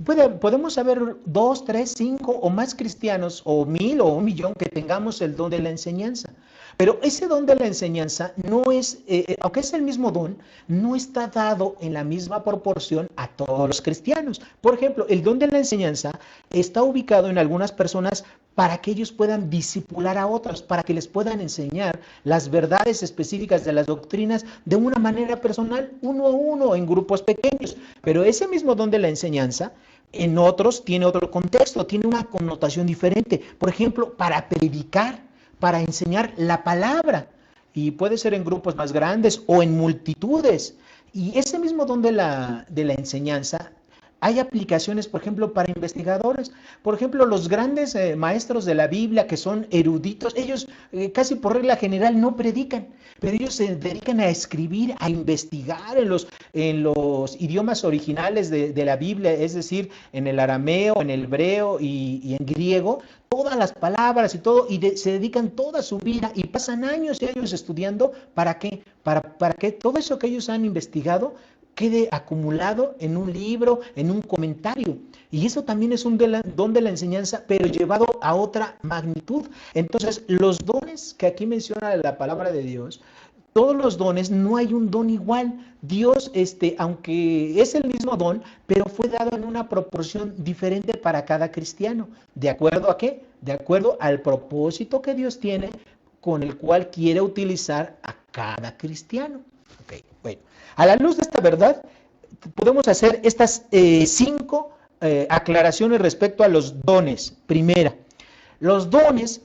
podemos haber 2, 3, 5 o más cristianos, o 1000 o 1,000,000 que tengamos el don de la enseñanza. Pero ese don de la enseñanza no es, aunque es el mismo don, no está dado en la misma proporción a todos los cristianos. Por ejemplo, el don de la enseñanza está ubicado en algunas personas para que ellos puedan discipular a otros, para que les puedan enseñar las verdades específicas de las doctrinas de una manera personal, uno a uno, en grupos pequeños. Pero ese mismo don de la enseñanza, en otros tiene otro contexto, tiene una connotación diferente. Por ejemplo, para predicar, para enseñar la palabra, y puede ser en grupos más grandes o en multitudes. Y ese mismo don de la enseñanza, hay aplicaciones, por ejemplo, para investigadores. Por ejemplo, los grandes maestros de la Biblia que son eruditos, ellos casi por regla general no predican, pero ellos se dedican a escribir, a investigar en los idiomas originales de la Biblia, es decir, en el arameo, en el hebreo y en griego, todas las palabras y todo, y se dedican toda su vida y pasan años y años estudiando. ¿Para qué? Para que todo eso que ellos han investigado quede acumulado en un libro, en un comentario. Y eso también es un don de la enseñanza, pero llevado a otra magnitud. Entonces, los dones que aquí menciona la palabra de Dios, todos los dones, no hay un don igual. Dios, aunque es el mismo don, pero fue dado en una proporción diferente para cada cristiano. ¿De acuerdo a qué? De acuerdo al propósito que Dios tiene con el cual quiere utilizar a cada cristiano. Ok, bueno. A la luz de esta verdad, podemos hacer estas 5 aclaraciones respecto a los dones. Primera, los dones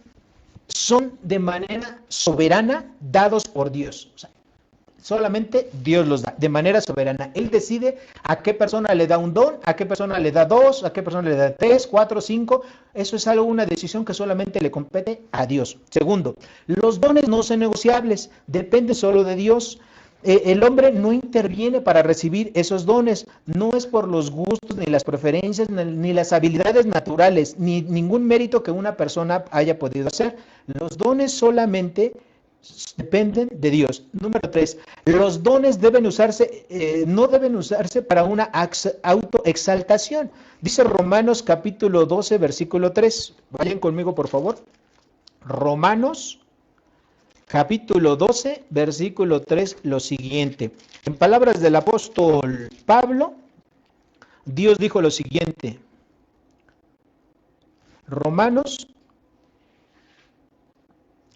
son de manera soberana dados por Dios. O sea, solamente Dios los da de manera soberana. Él decide a qué persona le da un don, a qué persona le da 2, a qué persona le da 3, 4, 5. Eso es una decisión que solamente le compete a Dios. Segundo, los dones no son negociables, depende solo de Dios. El hombre no interviene para recibir esos dones, no es por los gustos, ni las preferencias, ni las habilidades naturales, ni ningún mérito que una persona haya podido hacer. Los dones solamente dependen de Dios. Número 3, los dones deben usarse, no deben usarse para una autoexaltación. Dice Romanos capítulo 12, versículo 3. Vayan conmigo, por favor. Romanos capítulo 12, versículo 3, lo siguiente. En palabras del apóstol Pablo, Dios dijo lo siguiente. Romanos,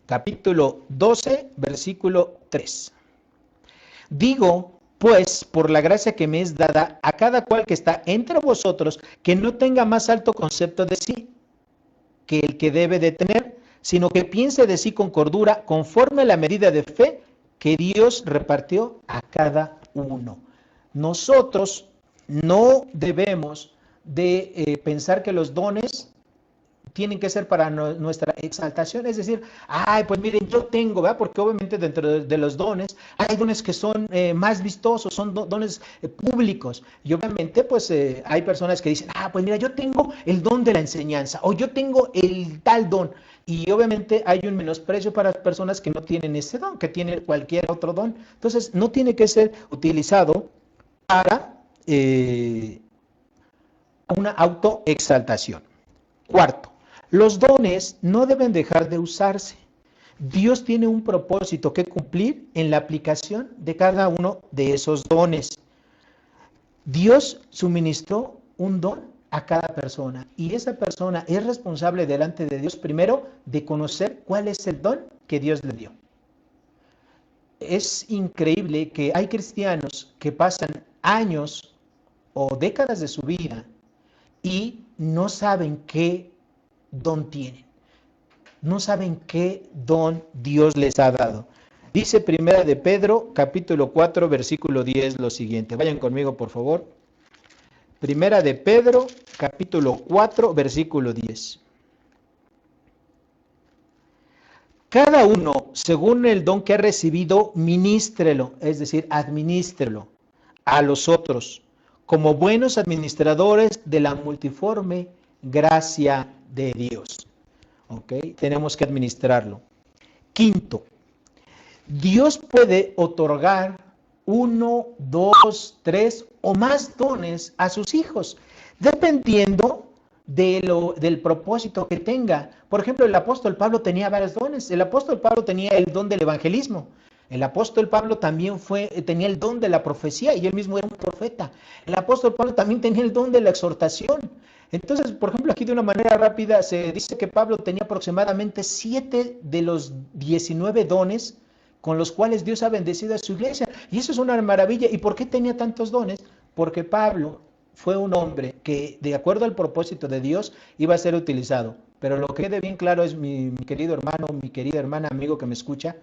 capítulo 12, versículo 3. Digo, pues, por la gracia que me es dada a cada cual que está entre vosotros, que no tenga más alto concepto de sí. que el que debe de tener, sino que piense de sí con cordura, conforme a la medida de fe que Dios repartió a cada uno. Nosotros no debemos de pensar que los dones tienen que ser para nuestra exaltación, es decir, ay, pues miren, yo tengo, ¿verdad? Porque obviamente dentro de los dones, hay dones que son más vistosos, son dones públicos, y obviamente pues hay personas que dicen, pues mira, yo tengo el don de la enseñanza, o yo tengo el tal don, y obviamente hay un menosprecio para las personas que no tienen ese don, que tienen cualquier otro don. Entonces, no tiene que ser utilizado para una autoexaltación. Cuarto, los dones no deben dejar de usarse. Dios tiene un propósito que cumplir en la aplicación de cada uno de esos dones. Dios suministró un don a cada persona y esa persona es responsable delante de Dios primero de conocer cuál es el don que Dios le dio. Es increíble que hay cristianos que pasan años o décadas de su vida y no saben qué don tienen. No saben qué don Dios les ha dado. Dice Primera de Pedro, capítulo 4, versículo 10, lo siguiente. Vayan conmigo, por favor. Primera de Pedro, capítulo 4, versículo 10. Cada uno, según el don que ha recibido, ministrelo, es decir, administrelo a los otros, como buenos administradores de la multiforme gracia de Dios. ¿Ok? Tenemos que administrarlo. Quinto, Dios puede otorgar 1, 2, 3 o más dones a sus hijos, dependiendo del propósito que tenga. Por ejemplo, el apóstol Pablo tenía varios dones. El apóstol Pablo tenía el don del evangelismo. El apóstol Pablo también tenía el don de la profecía y él mismo era un profeta. El apóstol Pablo también tenía el don de la exhortación. Entonces, por ejemplo, aquí de una manera rápida se dice que Pablo tenía aproximadamente 7 de los 19 dones con los cuales Dios ha bendecido a su iglesia. Y eso es una maravilla. ¿Y por qué tenía tantos dones? Porque Pablo fue un hombre que, de acuerdo al propósito de Dios, iba a ser utilizado. Pero lo que quede bien claro es, mi querido hermano, mi querida hermana, amigo que me escucha,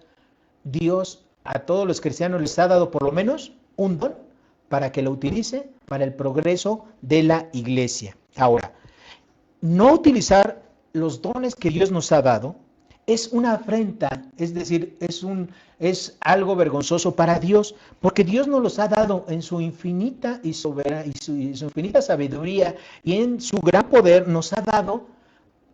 Dios a todos los cristianos les ha dado por lo menos un don para que lo utilice para el progreso de la iglesia. Ahora, no utilizar los dones que Dios nos ha dado es una afrenta, es decir, es algo vergonzoso para Dios, porque Dios nos los ha dado en su infinita y soberana y su infinita sabiduría y en su gran poder nos ha dado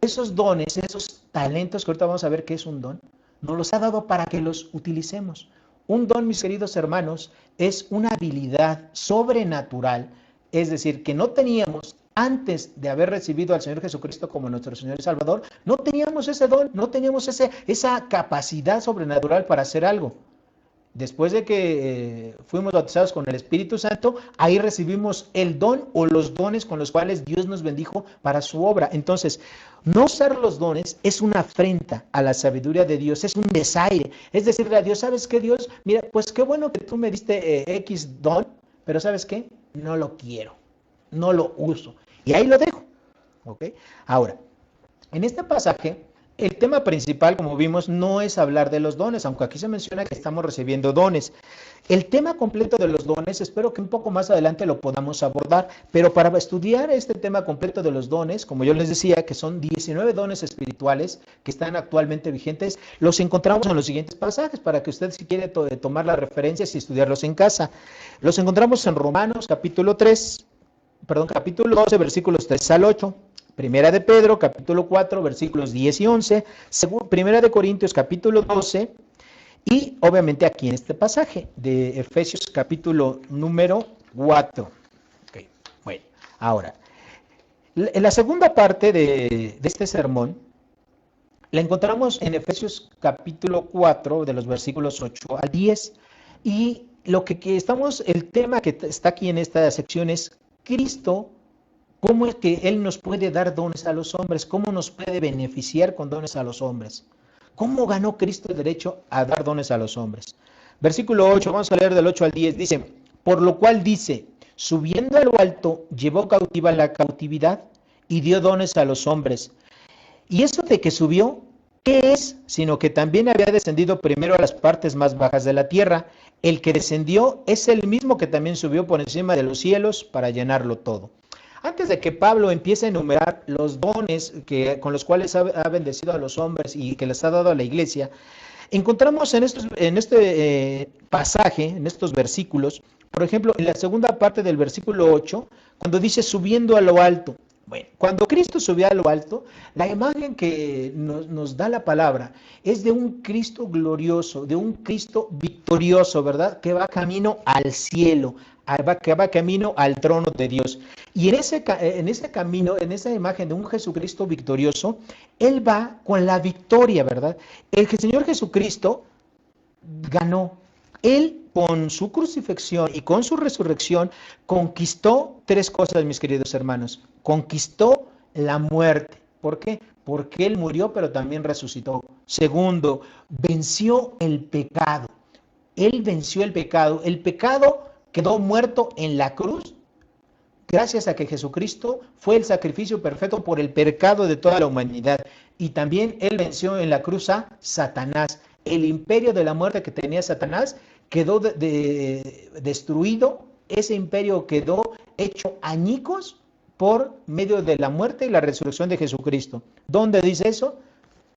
esos dones, esos talentos que ahorita vamos a ver qué es un don, nos los ha dado para que los utilicemos. Un don, mis queridos hermanos, es una habilidad sobrenatural, es decir, que no teníamos antes de haber recibido al Señor Jesucristo como nuestro Señor y Salvador. No teníamos ese don, no teníamos esa capacidad sobrenatural para hacer algo. Después de que fuimos bautizados con el Espíritu Santo, ahí recibimos el don o los dones con los cuales Dios nos bendijo para su obra. Entonces, no usar los dones es una afrenta a la sabiduría de Dios, es un desaire. Es decirle a Dios, ¿sabes qué, Dios? Mira, pues qué bueno que tú me diste X don, pero ¿sabes qué? No lo quiero, no lo uso. Y ahí lo dejo. ¿Ok? Ahora, en este pasaje, el tema principal, como vimos, no es hablar de los dones, aunque aquí se menciona que estamos recibiendo dones. El tema completo de los dones, espero que un poco más adelante lo podamos abordar, pero para estudiar este tema completo de los dones, como yo les decía, que son 19 dones espirituales que están actualmente vigentes, los encontramos en los siguientes pasajes, para que usted si quiere tomar las referencias y estudiarlos en casa. Los encontramos en Romanos capítulo 12, versículos 3 al 8. Primera de Pedro, capítulo 4, versículos 10 y 11, Primera de Corintios, capítulo 12, y obviamente aquí en este pasaje de Efesios, capítulo número 4. Okay. Bueno, ahora, la segunda parte de este sermón la encontramos en Efesios, capítulo 4, de los versículos 8 al 10, y el tema que está aquí en esta sección es Cristo. ¿Cómo es que Él nos puede dar dones a los hombres? ¿Cómo nos puede beneficiar con dones a los hombres? ¿Cómo ganó Cristo el derecho a dar dones a los hombres? Versículo 8, vamos a leer del 8 al 10, dice, por lo cual dice, subiendo a lo alto, llevó cautiva la cautividad y dio dones a los hombres. Y eso de que subió, ¿qué es? Sino que también había descendido primero a las partes más bajas de la tierra. El que descendió es el mismo que también subió por encima de los cielos para llenarlo todo. Antes de que Pablo empiece a enumerar los dones con los cuales ha bendecido a los hombres y que les ha dado a la iglesia, encontramos en este pasaje, en estos versículos, por ejemplo, en la segunda parte del versículo 8, cuando dice subiendo a lo alto. Bueno, cuando Cristo subió a lo alto, la imagen que nos da la palabra es de un Cristo glorioso, de un Cristo victorioso, ¿verdad? Que va camino al cielo, que va camino al trono de Dios. Y en ese camino, en esa imagen de un Jesucristo victorioso, Él va con la victoria, ¿verdad? El Señor Jesucristo ganó. Él con su crucifixión y con su resurrección conquistó tres cosas, mis queridos hermanos. Conquistó la muerte. ¿Por qué? Porque Él murió, pero también resucitó. Segundo, venció el pecado. Él venció el pecado. El pecado quedó muerto en la cruz, gracias a que Jesucristo fue el sacrificio perfecto por el pecado de toda la humanidad. Y también Él venció en la cruz a Satanás. El imperio de la muerte que tenía Satanás quedó destruido. Ese imperio quedó hecho añicos por medio de la muerte y la resurrección de Jesucristo. ¿Dónde dice eso?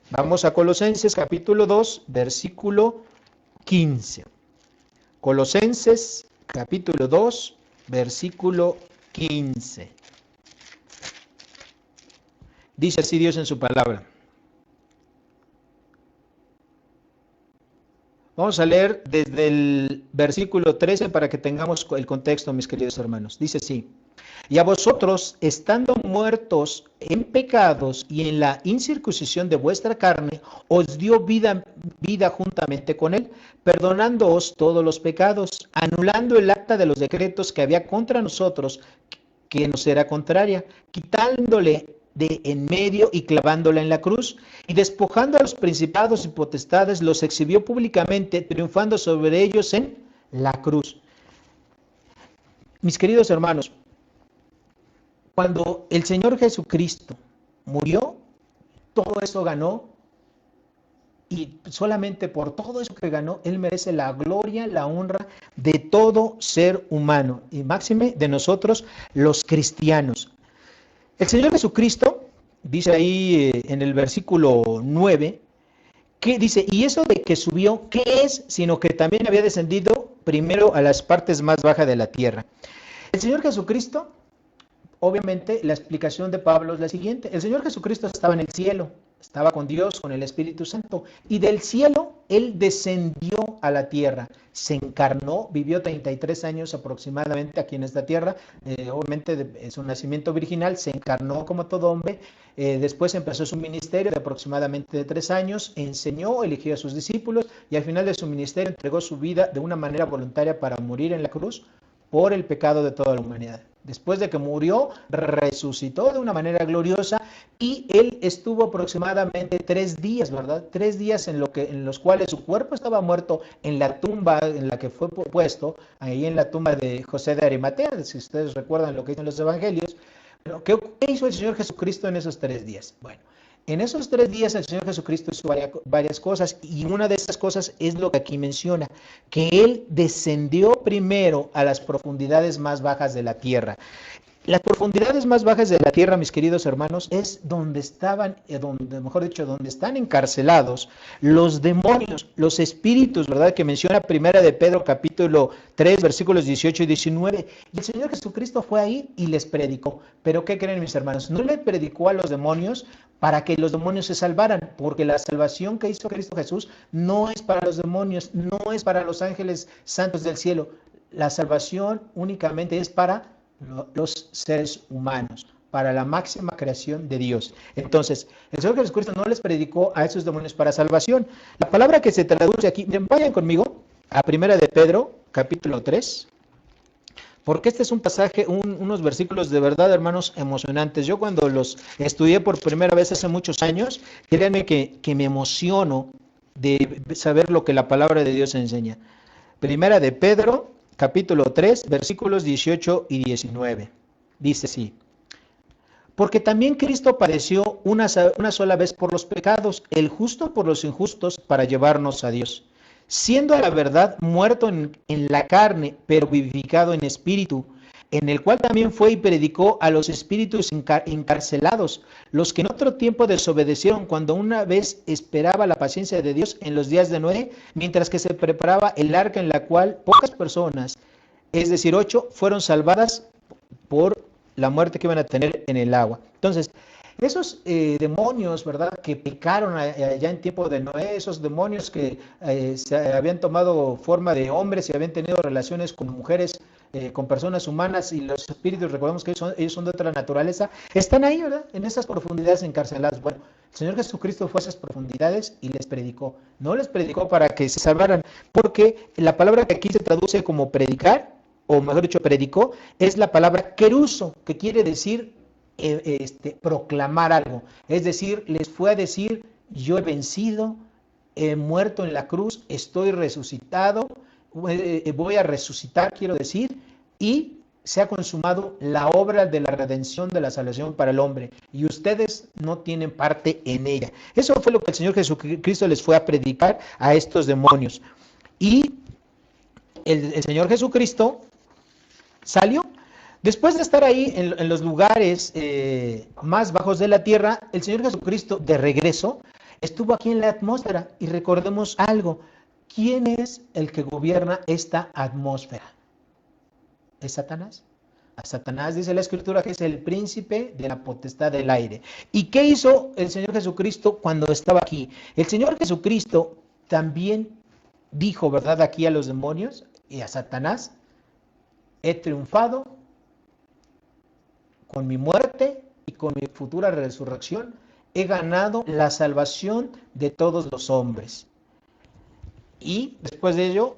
Vamos a Colosenses capítulo 2, versículo 15. Colosenses capítulo 2, versículo 15. Dice así Dios en su palabra. Vamos a leer desde el versículo 13 para que tengamos el contexto, mis queridos hermanos. Dice así: y a vosotros, estando muertos en pecados y en la incircuncisión de vuestra carne, os dio vida juntamente con Él, perdonándoos todos los pecados, anulando el acta de los decretos que había contra nosotros, que nos era contraria, quitándole de en medio y clavándola en la cruz, y despojando a los principados y potestades, los exhibió públicamente, triunfando sobre ellos en la cruz. Mis queridos hermanos, cuando el Señor Jesucristo murió, todo eso ganó, y solamente por todo eso que ganó, Él merece la gloria, la honra de todo ser humano, y máxime de nosotros los cristianos. El Señor Jesucristo, dice ahí en el versículo 9, que dice, y eso de que subió, ¿qué es? Sino que también había descendido primero a las partes más bajas de la tierra. El Señor Jesucristo, obviamente la explicación de Pablo es la siguiente: el Señor Jesucristo estaba en el cielo, estaba con Dios, con el Espíritu Santo, y del cielo Él descendió a la tierra, se encarnó, vivió 33 años aproximadamente aquí en esta tierra, obviamente de su nacimiento virginal, se encarnó como todo hombre, después empezó su ministerio de aproximadamente de 3 años, enseñó, eligió a sus discípulos, y al final de su ministerio entregó su vida de una manera voluntaria para morir en la cruz por el pecado de toda la humanidad. Después de que murió, resucitó de una manera gloriosa, y Él estuvo aproximadamente 3 días, ¿verdad? 3 días en los cuales su cuerpo estaba muerto en la tumba en la que fue puesto, ahí en la tumba de José de Arimatea, si ustedes recuerdan lo que dicen los evangelios. Pero ¿qué hizo el Señor Jesucristo en esos 3 días? Bueno, en esos 3 días el Señor Jesucristo hizo varias cosas, y una de esas cosas es lo que aquí menciona, que Él descendió primero a las profundidades más bajas de la tierra. Las profundidades más bajas de la tierra, mis queridos hermanos, es donde donde están encarcelados los demonios, los espíritus, ¿verdad? Que menciona Primera de Pedro capítulo 3, versículos 18 y 19. Y el Señor Jesucristo fue ahí y les predicó. Pero ¿qué creen, mis hermanos? No le predicó a los demonios para que los demonios se salvaran, porque la salvación que hizo Cristo Jesús no es para los demonios, no es para los ángeles santos del cielo. La salvación únicamente es para los seres humanos, para la máxima creación de Dios. Entonces, el Señor Jesucristo no les predicó a esos demonios para salvación. La palabra que se traduce aquí, vayan conmigo a Primera de Pedro, capítulo 3, porque este es un pasaje, unos versículos de verdad, hermanos, emocionantes. Yo cuando los estudié por primera vez hace muchos años, créanme que me emociono de saber lo que la palabra de Dios enseña. Primera de Pedro, capítulo 3, versículos 18 y 19. Dice así: Porque también Cristo padeció una sola vez por los pecados, el justo por los injustos, para llevarnos a Dios. Siendo a la verdad muerto en la carne, pero vivificado en espíritu, en el cual también fue y predicó a los espíritus encarcelados, los que en otro tiempo desobedecieron, cuando una vez esperaba la paciencia de Dios en los días de Noé, mientras que se preparaba el arca, en la cual pocas personas, es decir, 8, fueron salvadas por la muerte que iban a tener en el agua. Entonces, esos demonios, ¿verdad?, que pecaron allá en tiempo de Noé, esos demonios que se habían tomado forma de hombres y habían tenido relaciones con mujeres, con personas humanas, y los espíritus, recordemos que ellos son de otra naturaleza, están ahí, ¿verdad?, en esas profundidades encarceladas. Bueno, el Señor Jesucristo fue a esas profundidades y les predicó. No les predicó para que se salvaran, porque la palabra que aquí se traduce como predicar, o mejor dicho, predicó, es la palabra keruso, que quiere decir proclamar algo. Es decir, les fue a decir: yo he vencido, he muerto en la cruz, estoy resucitado, voy a resucitar, quiero decir, y se ha consumado la obra de la redención, de la salvación para el hombre, y ustedes no tienen parte en ella. Eso fue lo que el Señor Jesucristo les fue a predicar a estos demonios. Y el Señor Jesucristo salió. Después de estar ahí en los lugares más bajos de la tierra, el Señor Jesucristo, de regreso, estuvo aquí en la atmósfera. Y recordemos algo: ¿quién es el que gobierna esta atmósfera? ¿Es Satanás? A Satanás dice la Escritura que es el príncipe de la potestad del aire. ¿Y qué hizo el Señor Jesucristo cuando estaba aquí? El Señor Jesucristo también dijo, ¿verdad?, aquí a los demonios y a Satanás: he triunfado con mi muerte y con mi futura resurrección, he ganado la salvación de todos los hombres. Y después de ello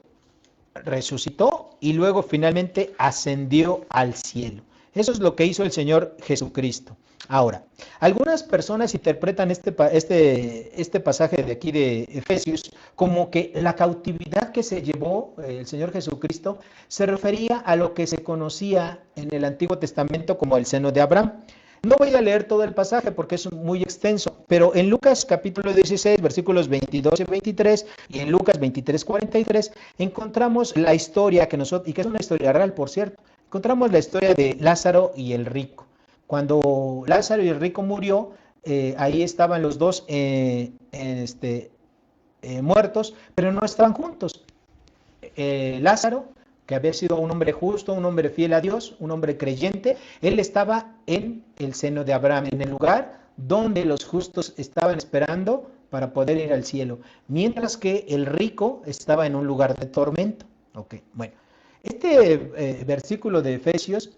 resucitó y luego finalmente ascendió al cielo. Eso es lo que hizo el Señor Jesucristo. Ahora, algunas personas interpretan este pasaje de aquí de Efesios como que la cautividad que se llevó el Señor Jesucristo se refería a lo que se conocía en el Antiguo Testamento como el seno de Abraham. No voy a leer todo el pasaje porque es muy extenso, pero en Lucas capítulo 16, versículos 22 y 23, y en Lucas 23, 43, encontramos la historia y que es una historia real, por cierto. Encontramos la historia de Lázaro y el rico. Cuando Lázaro y el rico murió, ahí estaban los dos muertos, pero no estaban juntos. Lázaro, que había sido un hombre justo, un hombre fiel a Dios, un hombre creyente, él estaba en el seno de Abraham, en el lugar donde los justos estaban esperando para poder ir al cielo, mientras que el rico estaba en un lugar de tormento. Okay, bueno, este versículo de Efesios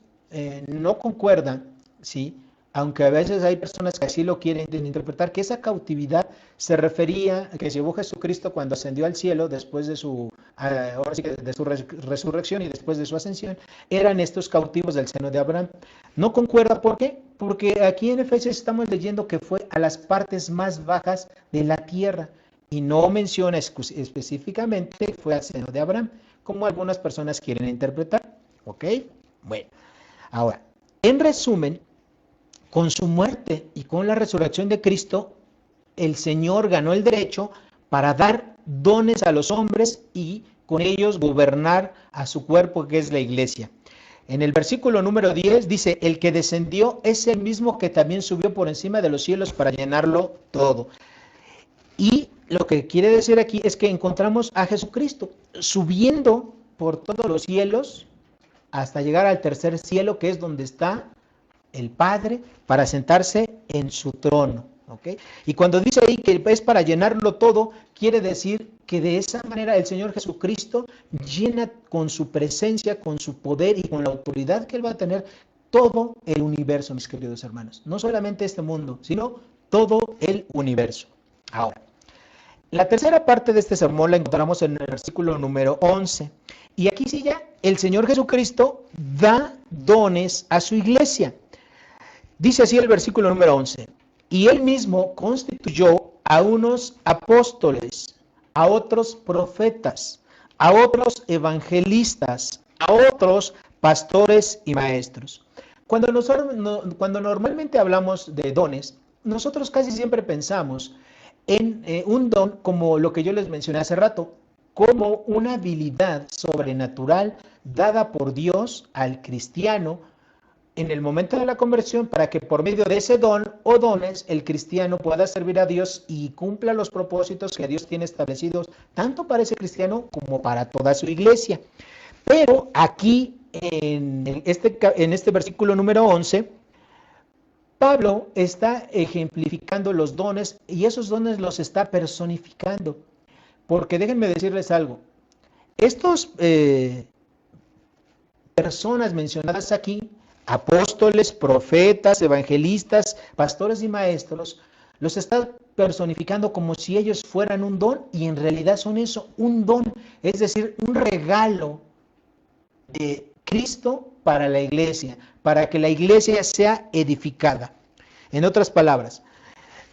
no concuerda, ¿sí?, aunque a veces hay personas que así lo quieren interpretar, que esa cautividad se refería a que llevó Jesucristo cuando ascendió al cielo después de su resurrección y después de su ascensión, eran estos cautivos del seno de Abraham. No concuerda, ¿por qué? Porque aquí en Efesios estamos leyendo que fue a las partes más bajas de la tierra y no menciona específicamente que fue al seno de Abraham, como algunas personas quieren interpretar. ¿Ok? Bueno, ahora, en resumen, con su muerte y con la resurrección de Cristo, el Señor ganó el derecho para dar dones a los hombres y con ellos gobernar a su cuerpo, que es la iglesia. En el versículo número 10 dice: el que descendió es el mismo que también subió por encima de los cielos para llenarlo todo. Y lo que quiere decir aquí es que encontramos a Jesucristo subiendo por todos los cielos hasta llegar al tercer cielo, que es donde está el Padre, para sentarse en su trono. ¿Okay? Y cuando dice ahí que es para llenarlo todo, quiere decir que de esa manera el Señor Jesucristo llena con su presencia, con su poder y con la autoridad que Él va a tener todo el universo, mis queridos hermanos. No solamente este mundo, sino todo el universo. Ahora, la tercera parte de este sermón la encontramos en el versículo número 11. Y aquí sí ya el Señor Jesucristo da dones a su iglesia. Dice así el versículo número 11. Y Él mismo constituyó a unos apóstoles, a otros profetas, a otros evangelistas, a otros pastores y maestros, Cuando normalmente hablamos de dones, nosotros casi siempre pensamos en un don como lo que yo les mencioné hace rato, como una habilidad sobrenatural dada por Dios al cristiano en el momento de la conversión para que por medio de ese don o dones el cristiano pueda servir a Dios y cumpla los propósitos que Dios tiene establecidos tanto para ese cristiano como para toda su iglesia. Pero aquí en este versículo número 11, Pablo está ejemplificando los dones y esos dones los está personificando. Porque déjenme decirles algo, estos personas mencionadas aquí, apóstoles, profetas, evangelistas, pastores y maestros, los está personificando como si ellos fueran un don y en realidad son eso, un don, es decir, un regalo de Cristo para la iglesia, para que la iglesia sea edificada. En otras palabras,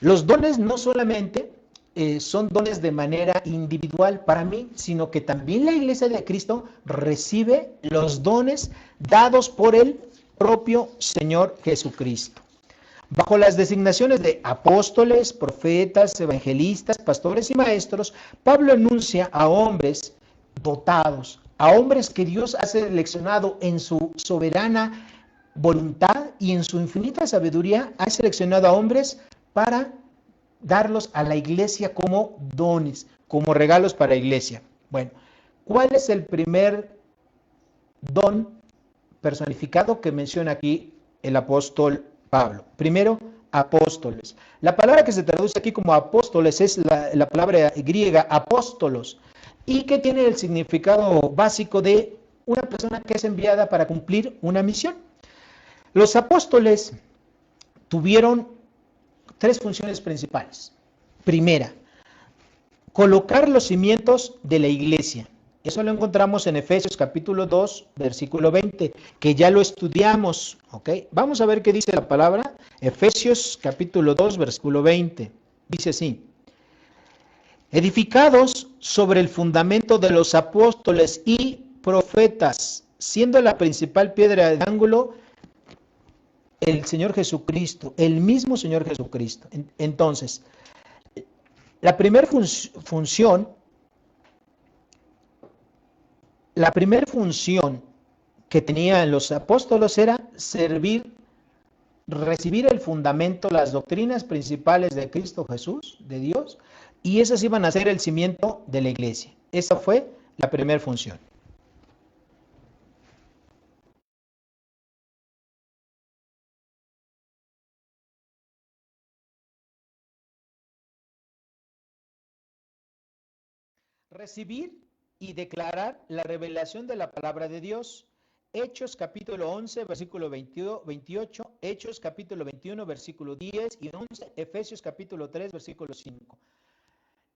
los dones no solamente son dones de manera individual para mí, sino que también la iglesia de Cristo recibe los dones dados por el propio Señor Jesucristo. Bajo las designaciones de apóstoles, profetas, evangelistas, pastores y maestros, Pablo enuncia a hombres dotados, a hombres que Dios ha seleccionado en su soberana voluntad y en su infinita sabiduría, ha seleccionado a hombres para darlos a la iglesia como dones, como regalos para la iglesia. Bueno, ¿cuál es el primer don personificado que menciona aquí el apóstol Pablo? Primero, apóstoles. La palabra que se traduce aquí como apóstoles es la palabra griega apóstolos y que tiene el significado básico de una persona que es enviada para cumplir una misión. Los apóstoles tuvieron tres funciones principales. Primera, colocar los cimientos de la iglesia. Eso lo encontramos en Efesios capítulo 2, versículo 20, que ya lo estudiamos, ¿ok? Vamos a ver qué dice la palabra. Efesios capítulo 2, versículo 20. Dice así: edificados sobre el fundamento de los apóstoles y profetas, siendo la principal piedra de ángulo el Señor Jesucristo, el mismo Señor Jesucristo. Entonces, la primera función que tenían los apóstoles era recibir el fundamento, las doctrinas principales de Cristo Jesús, de Dios, y esas iban a ser el cimiento de la iglesia. Esa fue la primera función. Recibir y declarar la revelación de la palabra de Dios. Hechos capítulo 11, versículo 28, Hechos capítulo 21, versículo 10 y 11, Efesios capítulo 3, versículo 5.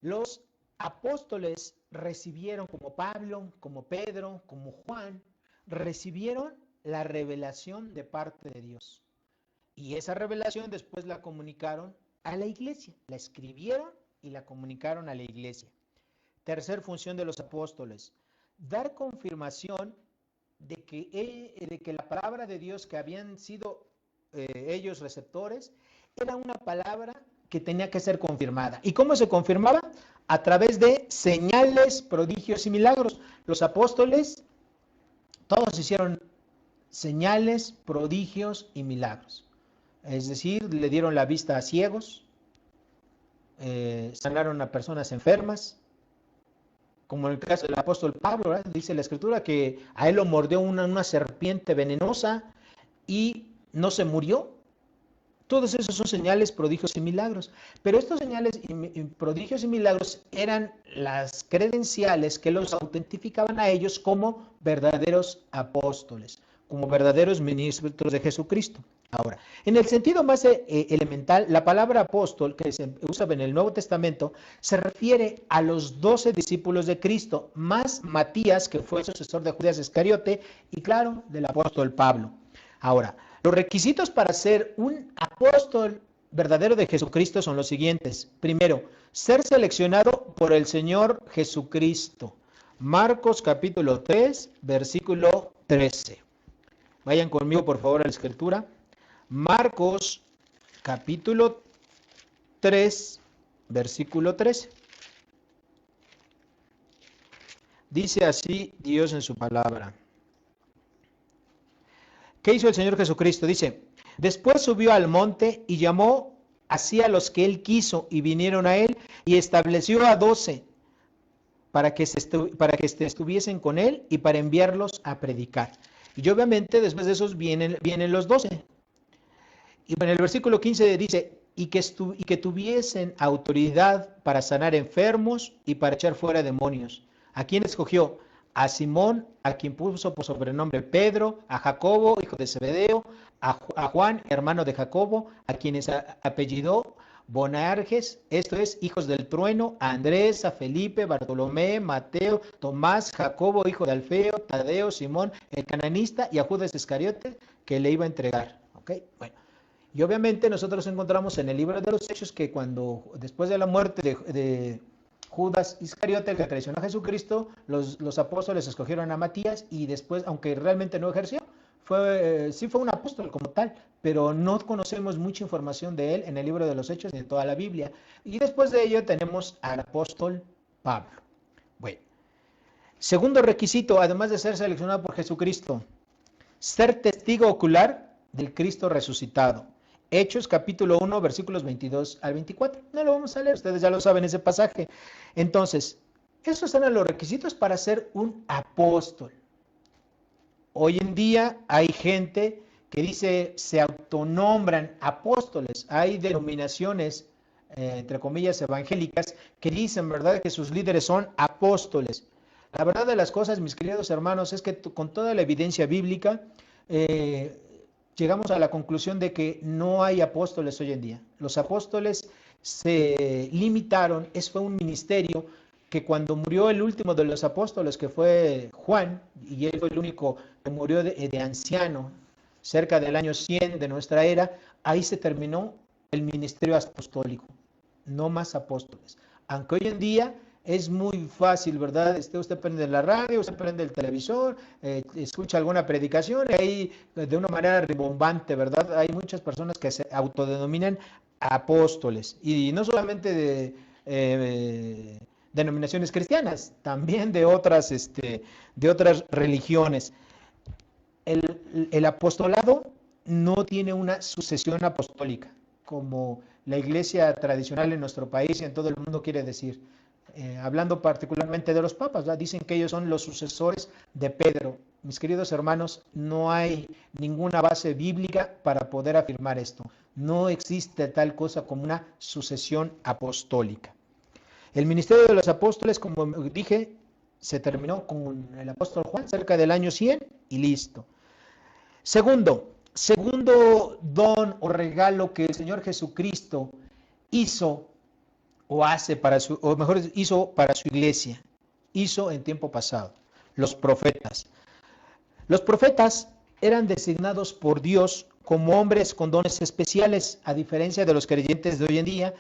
Los apóstoles recibieron, como Pablo, como Pedro, como Juan, recibieron la revelación de parte de Dios. Y esa revelación después la comunicaron a la iglesia, la escribieron y la comunicaron a la iglesia. Tercer función de los apóstoles, dar confirmación de que la palabra de Dios que habían sido ellos receptores era una palabra que tenía que ser confirmada. ¿Y cómo se confirmaba? A través de señales, prodigios y milagros. Los apóstoles, todos hicieron señales, prodigios y milagros. Es decir, le dieron la vista a ciegos, sanaron a personas enfermas, como en el caso del apóstol Pablo, ¿verdad? Dice la escritura que a él lo mordió una serpiente venenosa y no se murió. Todos esos son señales, prodigios y milagros. Pero estos señales, prodigios y milagros eran las credenciales que los autentificaban a ellos como verdaderos apóstoles, como verdaderos ministros de Jesucristo. Ahora, en el sentido más elemental, la palabra apóstol que se usa en el Nuevo Testamento se refiere a los 12 discípulos de Cristo, más Matías, que fue sucesor de Judas Iscariote, y claro, del apóstol Pablo. Ahora, los requisitos para ser un apóstol verdadero de Jesucristo son los siguientes. Primero, ser seleccionado por el Señor Jesucristo. Marcos capítulo 3, versículo 13. Vayan conmigo, por favor, a la escritura. Marcos, capítulo 3, versículo 13. Dice así Dios en su palabra. ¿Qué hizo el Señor Jesucristo? Dice, después subió al monte y llamó así a los que él quiso y vinieron a él y estableció a 12 para que estuviesen con él y para enviarlos a predicar. Y obviamente después de esos vienen los 12. Y en el versículo 15 dice, y que tuviesen autoridad para sanar enfermos y para echar fuera demonios. ¿A quién escogió? A Simón, a quien puso por sobrenombre Pedro, a Jacobo, hijo de Zebedeo, a Juan, hermano de Jacobo, a quienes apellidó Boanerges, esto es, hijos del trueno, a Andrés, a Felipe, Bartolomé, Mateo, Tomás, Jacobo, hijo de Alfeo, Tadeo, Simón, el cananista, y a Judas Iscariote, que le iba a entregar. ¿Ok? Bueno. Y obviamente nosotros encontramos en el libro de los Hechos que después de la muerte de Judas Iscariote, el que traicionó a Jesucristo, los apóstoles escogieron a Matías y después, aunque realmente no ejerció, sí fue un apóstol como tal, pero no conocemos mucha información de él en el libro de los Hechos ni en toda la Biblia. Y después de ello tenemos al apóstol Pablo. Bueno, segundo requisito, además de ser seleccionado por Jesucristo, ser testigo ocular del Cristo resucitado. Hechos capítulo 1, versículos 22 al 24. No lo vamos a leer, ustedes ya lo saben ese pasaje. Entonces, esos eran los requisitos para ser un apóstol. Hoy en día hay gente que se autonombran apóstoles. Hay denominaciones, entre comillas, evangélicas, que dicen, ¿verdad?, que sus líderes son apóstoles. La verdad de las cosas, mis queridos hermanos, es que con toda la evidencia bíblica, llegamos a la conclusión de que no hay apóstoles hoy en día. Los apóstoles se limitaron, fue un ministerio que cuando murió el último de los apóstoles, que fue Juan, y él fue el único que murió de anciano, cerca del año 100 de nuestra era, ahí se terminó el ministerio apostólico, no más apóstoles. Aunque hoy en día es muy fácil, ¿verdad? Usted prende la radio, usted prende el televisor, escucha alguna predicación, y ahí de una manera rimbombante, ¿verdad? Hay muchas personas que se autodenominan apóstoles, y no solamente de denominaciones cristianas, también de otras religiones. El apostolado no tiene una sucesión apostólica, como la iglesia tradicional en nuestro país y en todo el mundo quiere decir. Hablando particularmente de los papas, ¿verdad? Dicen que ellos son los sucesores de Pedro. Mis queridos hermanos, no hay ninguna base bíblica para poder afirmar esto. No existe tal cosa como una sucesión apostólica. El ministerio de los apóstoles, como dije, se terminó con el apóstol Juan cerca del año 100 y listo. Segundo don o regalo que el Señor Jesucristo hizo hizo para su iglesia, hizo en tiempo pasado, los profetas. Los profetas eran designados por Dios como hombres con dones especiales, a diferencia de los creyentes de hoy en día,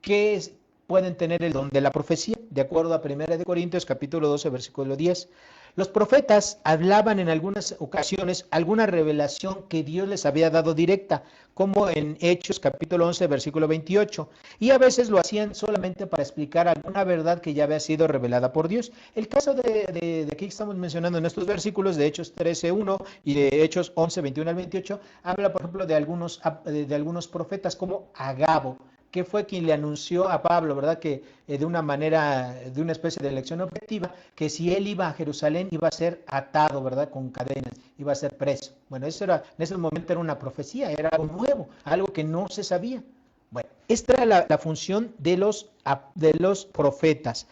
que pueden tener el don de la profecía, de acuerdo a 1 Corintios capítulo 12, versículo 10. Los profetas hablaban en algunas ocasiones alguna revelación que Dios les había dado directa, como en Hechos capítulo 11, versículo 28, y a veces lo hacían solamente para explicar alguna verdad que ya había sido revelada por Dios. El caso de aquí que estamos mencionando en estos versículos de Hechos 13:1 y de Hechos 11, 21 al 28, habla, por ejemplo, de algunos profetas como Agabo, que fue quien le anunció a Pablo, ¿verdad?, que de una especie de lección objetiva, que si él iba a Jerusalén iba a ser atado, ¿verdad?, con cadenas, iba a ser preso. Bueno, en ese momento era una profecía, era algo nuevo, algo que no se sabía. Bueno, esta era la función de los profetas.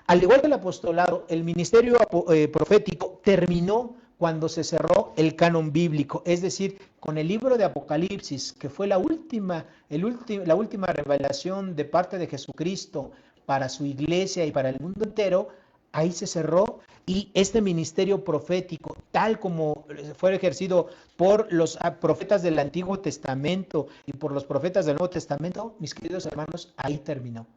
Al igual que el apostolado, el ministerio profético terminó cuando se cerró el canon bíblico, es decir, con el libro de Apocalipsis, que fue la última revelación de parte de Jesucristo para su iglesia y para el mundo entero. Ahí se cerró, y este ministerio profético, tal como fue ejercido por los profetas del Antiguo Testamento y por los profetas del Nuevo Testamento, mis queridos hermanos, ahí terminó.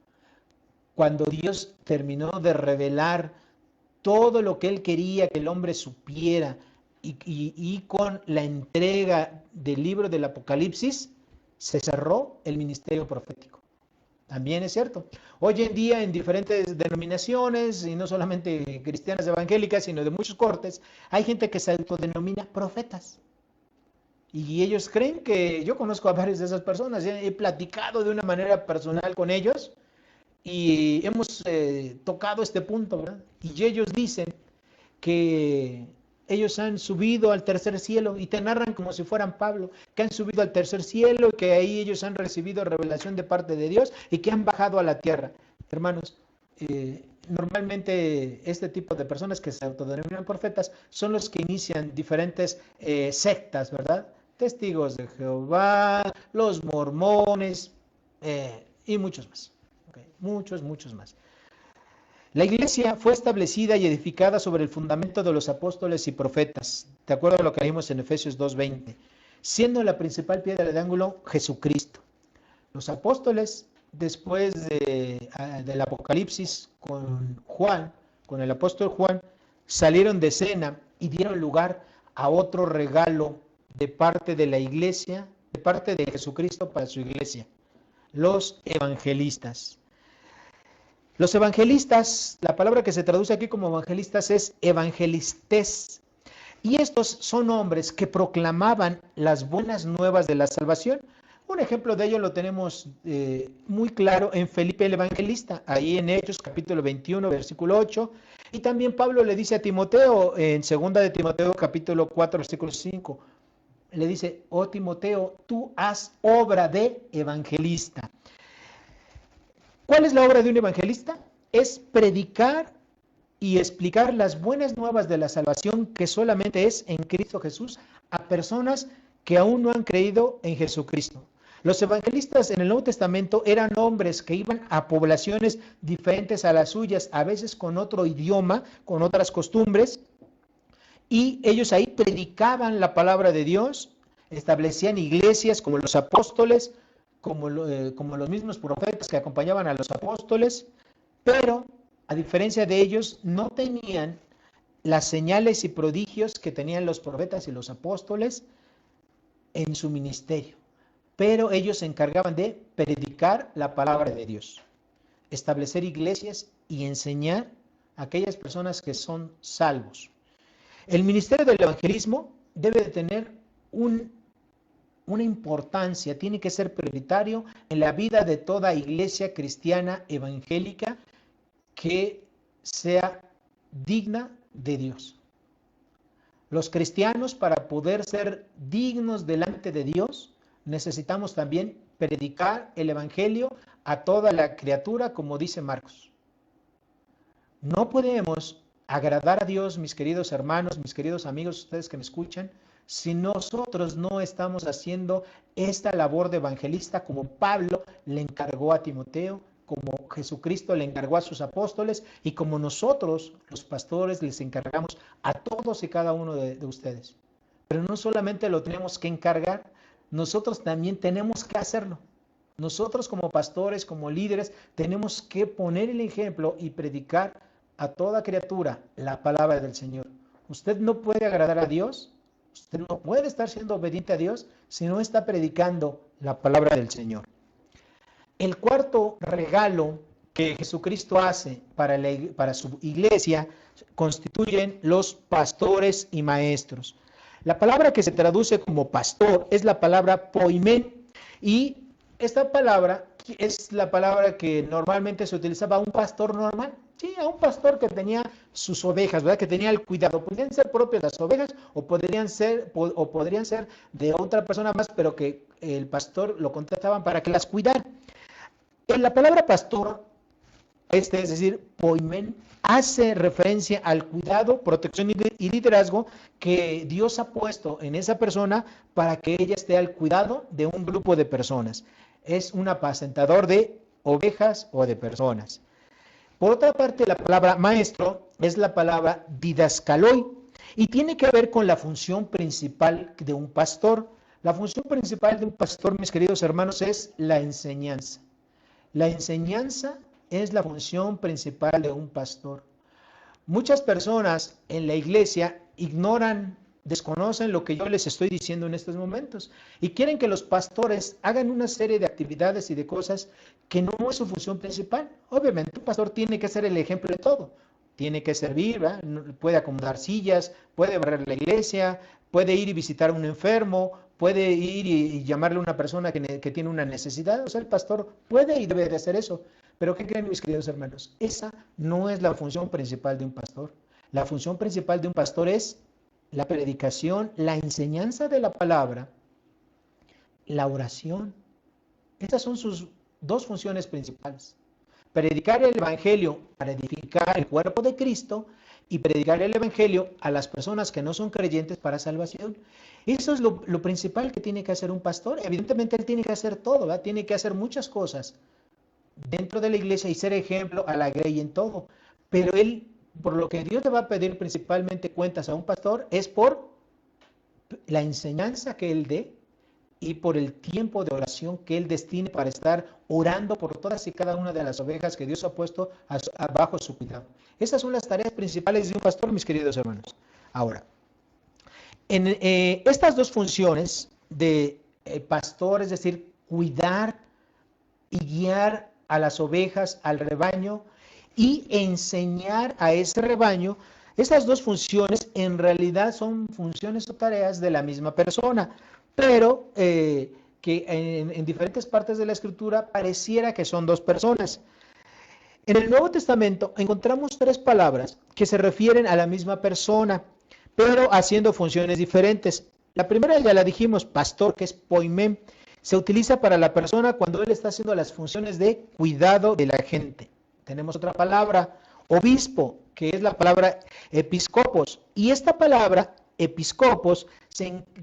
Cuando Dios terminó de revelar todo lo que Él quería que el hombre supiera y con la entrega del libro del Apocalipsis se cerró el ministerio profético. También es cierto. Hoy en día en diferentes denominaciones, y no solamente cristianas evangélicas, sino de muchos cortes, hay gente que se autodenomina profetas. Y ellos creen que, yo conozco a varias de esas personas, he platicado de una manera personal con ellos y hemos tocado este punto, ¿verdad? Y ellos dicen que ellos han subido al tercer cielo y te narran como si fueran Pablo, que han subido al tercer cielo y que ahí ellos han recibido revelación de parte de Dios y que han bajado a la tierra. Hermanos, normalmente este tipo de personas que se autodenominan profetas son los que inician diferentes sectas, ¿verdad? Testigos de Jehová, los mormones y muchos más. Okay, muchos más. La iglesia fue establecida y edificada sobre el fundamento de los apóstoles y profetas, de acuerdo a lo que leímos en Efesios 2:20, siendo la principal piedra de ángulo Jesucristo. Los apóstoles, después del Apocalipsis con Juan, con el apóstol Juan, salieron de escena y dieron lugar a otro regalo de parte de la iglesia, de parte de Jesucristo para su iglesia, los evangelistas. Los evangelistas, la palabra que se traduce aquí como evangelistas es evangelistes, y estos son hombres que proclamaban las buenas nuevas de la salvación. Un ejemplo de ello lo tenemos muy claro en Felipe el evangelista, ahí en Hechos capítulo 21, versículo 8, y también Pablo le dice a Timoteo en 2 de Timoteo capítulo 4, versículo 5, le dice: oh Timoteo, tú haz obra de evangelista. ¿Cuál es la obra de un evangelista? Es predicar y explicar las buenas nuevas de la salvación que solamente es en Cristo Jesús a personas que aún no han creído en Jesucristo. Los evangelistas en el Nuevo Testamento eran hombres que iban a poblaciones diferentes a las suyas, a veces con otro idioma, con otras costumbres, y ellos ahí predicaban la palabra de Dios, establecían iglesias como los apóstoles, como los mismos profetas que acompañaban a los apóstoles, pero a diferencia de ellos no tenían las señales y prodigios que tenían los profetas y los apóstoles en su ministerio, pero ellos se encargaban de predicar la palabra de Dios, establecer iglesias y enseñar a aquellas personas que son salvos. El ministerio del evangelismo debe de tener una importancia, tiene que ser prioritario en la vida de toda iglesia cristiana evangélica que sea digna de Dios. Los cristianos, para poder ser dignos delante de Dios, necesitamos también predicar el evangelio a toda la criatura, como dice Marcos. No podemos agradar a Dios, mis queridos hermanos, mis queridos amigos, ustedes que me escuchan, si nosotros no estamos haciendo esta labor de evangelista como Pablo le encargó a Timoteo, como Jesucristo le encargó a sus apóstoles y como nosotros, los pastores, les encargamos a todos y cada uno de ustedes. Pero no solamente lo tenemos que encargar, nosotros también tenemos que hacerlo. Nosotros como pastores, como líderes, tenemos que poner el ejemplo y predicar a toda criatura la palabra del Señor. Usted no puede agradar a Dios, usted no puede estar siendo obediente a Dios si no está predicando la palabra del Señor. El cuarto regalo que Jesucristo hace para su iglesia constituyen los pastores y maestros. La palabra que se traduce como pastor es la palabra poimen, y esta palabra es la palabra que normalmente se utilizaba a un pastor normal. Sí, a un pastor que tenía sus ovejas, ¿verdad? Que tenía el cuidado. Podrían ser propias las ovejas o podrían ser de otra persona más, pero que el pastor lo contrataban para que las cuidara. En la palabra pastor, es decir, poimen, hace referencia al cuidado, protección y liderazgo que Dios ha puesto en esa persona para que ella esté al cuidado de un grupo de personas. Es un apacentador de ovejas o de personas. Por otra parte, la palabra maestro es la palabra didaskaloi y tiene que ver con la función principal de un pastor. La función principal de un pastor, mis queridos hermanos, es la enseñanza. La enseñanza es la función principal de un pastor. Muchas personas en la iglesia ignoran desconocen lo que yo les estoy diciendo en estos momentos y quieren que los pastores hagan una serie de actividades y de cosas que no es su función principal. Obviamente, un pastor tiene que ser el ejemplo de todo. Tiene que servir, ¿verdad? Puede acomodar sillas, puede barrer la iglesia, puede ir y visitar a un enfermo, puede ir y llamarle a una persona que tiene una necesidad. O sea, el pastor puede y debe de hacer eso. Pero ¿qué creen, mis queridos hermanos? Esa no es la función principal de un pastor. La función principal de un pastor es la predicación, la enseñanza de la palabra, la oración. Estas son sus dos funciones principales. Predicar el evangelio para edificar el cuerpo de Cristo y predicar el evangelio a las personas que no son creyentes para salvación. Eso es lo principal que tiene que hacer un pastor. Evidentemente él tiene que hacer todo, ¿verdad? Tiene que hacer muchas cosas dentro de la iglesia y ser ejemplo a la grey en todo. Pero él, por lo que Dios le va a pedir principalmente cuentas a un pastor, es por la enseñanza que él dé y por el tiempo de oración que él destine para estar orando por todas y cada una de las ovejas que Dios ha puesto bajo su cuidado. Esas son las tareas principales de un pastor, mis queridos hermanos. Ahora, en estas dos funciones de pastor, es decir, cuidar y guiar a las ovejas, al rebaño, y enseñar a ese rebaño, esas dos funciones en realidad son funciones o tareas de la misma persona, pero que en diferentes partes de la Escritura pareciera que son dos personas. En el Nuevo Testamento encontramos tres palabras que se refieren a la misma persona, pero haciendo funciones diferentes. La primera ya la dijimos, pastor, que es poimén, se utiliza para la persona cuando él está haciendo las funciones de cuidado de la gente. Tenemos otra palabra, obispo, que es la palabra episcopos. Y esta palabra, episcopos,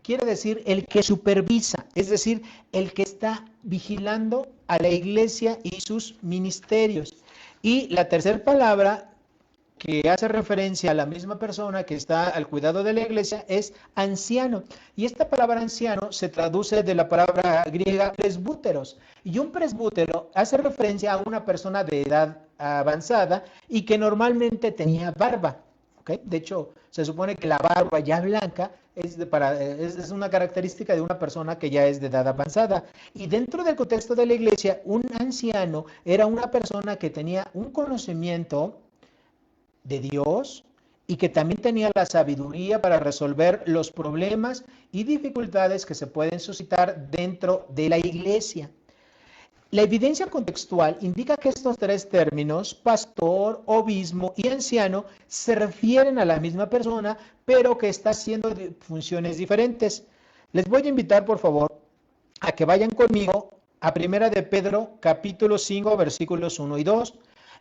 quiere decir el que supervisa, es decir, el que está vigilando a la iglesia y sus ministerios. Y la tercera palabra, que hace referencia a la misma persona que está al cuidado de la iglesia, es anciano. Y esta palabra anciano se traduce de la palabra griega presbúteros. Y un presbútero hace referencia a una persona de edad avanzada y que normalmente tenía barba. ¿Okay? De hecho, se supone que la barba ya blanca es una característica de una persona que ya es de edad avanzada. Y dentro del contexto de la iglesia, un anciano era una persona que tenía un conocimiento de Dios y que también tenía la sabiduría para resolver los problemas y dificultades que se pueden suscitar dentro de la iglesia. La evidencia contextual indica que estos tres términos, pastor, obispo y anciano, se refieren a la misma persona, pero que está haciendo funciones diferentes. Les voy a invitar, por favor, a que vayan conmigo a 1 de Pedro, capítulo 5, versículos 1 y 2.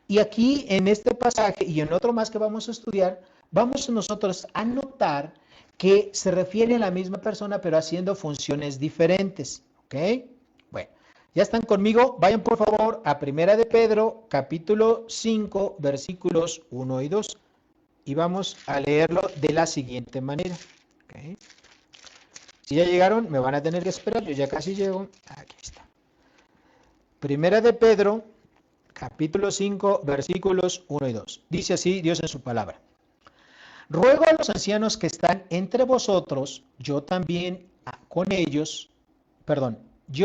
Y aquí, en este pasaje y en otro más que vamos a estudiar, vamos nosotros a notar que se refiere a la misma persona, pero haciendo funciones diferentes. ¿Ok? Bueno, ya están conmigo. Vayan, por favor, a 1 de Pedro, capítulo 5, versículos 1 y 2. Y vamos a leerlo de la siguiente manera. ¿Ok? Si ya llegaron, me van a tener que esperar. Yo ya casi llego. Aquí está. 1 de Pedro, capítulo 5, versículos 1 y 2. Dice así Dios en su palabra. Ruego a los ancianos que están entre vosotros, yo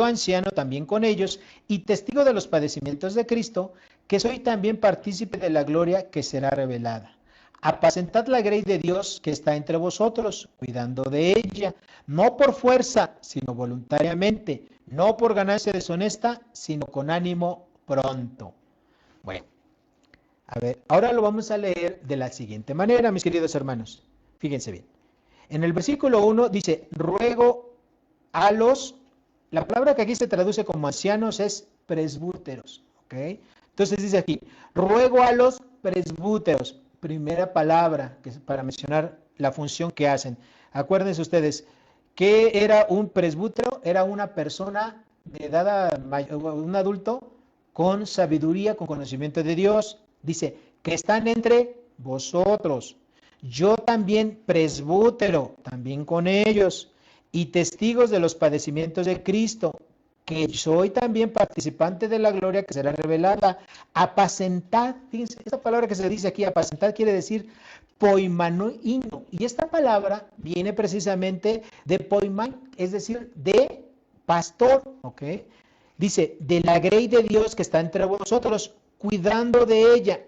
anciano también con ellos, y testigo de los padecimientos de Cristo, que soy también partícipe de la gloria que será revelada. Apacentad la grey de Dios que está entre vosotros, cuidando de ella, no por fuerza, sino voluntariamente, no por ganancia deshonesta, sino con ánimo pronto. Bueno, a ver, ahora lo vamos a leer de la siguiente manera, mis queridos hermanos. Fíjense bien. En el versículo 1 dice, ruego a los, la palabra que aquí se traduce como ancianos es presbúteros, ¿ok? Entonces dice aquí, ruego a los presbúteros, primera palabra que es para mencionar la función que hacen. Acuérdense ustedes, ¿qué era un presbútero? Era una persona de edad, un adulto con sabiduría, con conocimiento de Dios. Dice, que están entre vosotros. Yo también presbútero, también con ellos, y testigos de los padecimientos de Cristo. que soy también participante de la gloria que será revelada. Apacentad, fíjense, esta palabra que se dice aquí, apacentad, quiere decir poimanoino. Y esta palabra viene precisamente de poimain, es decir, de pastor, ¿ok? Dice, de la grey de Dios que está entre vosotros, cuidando de ella.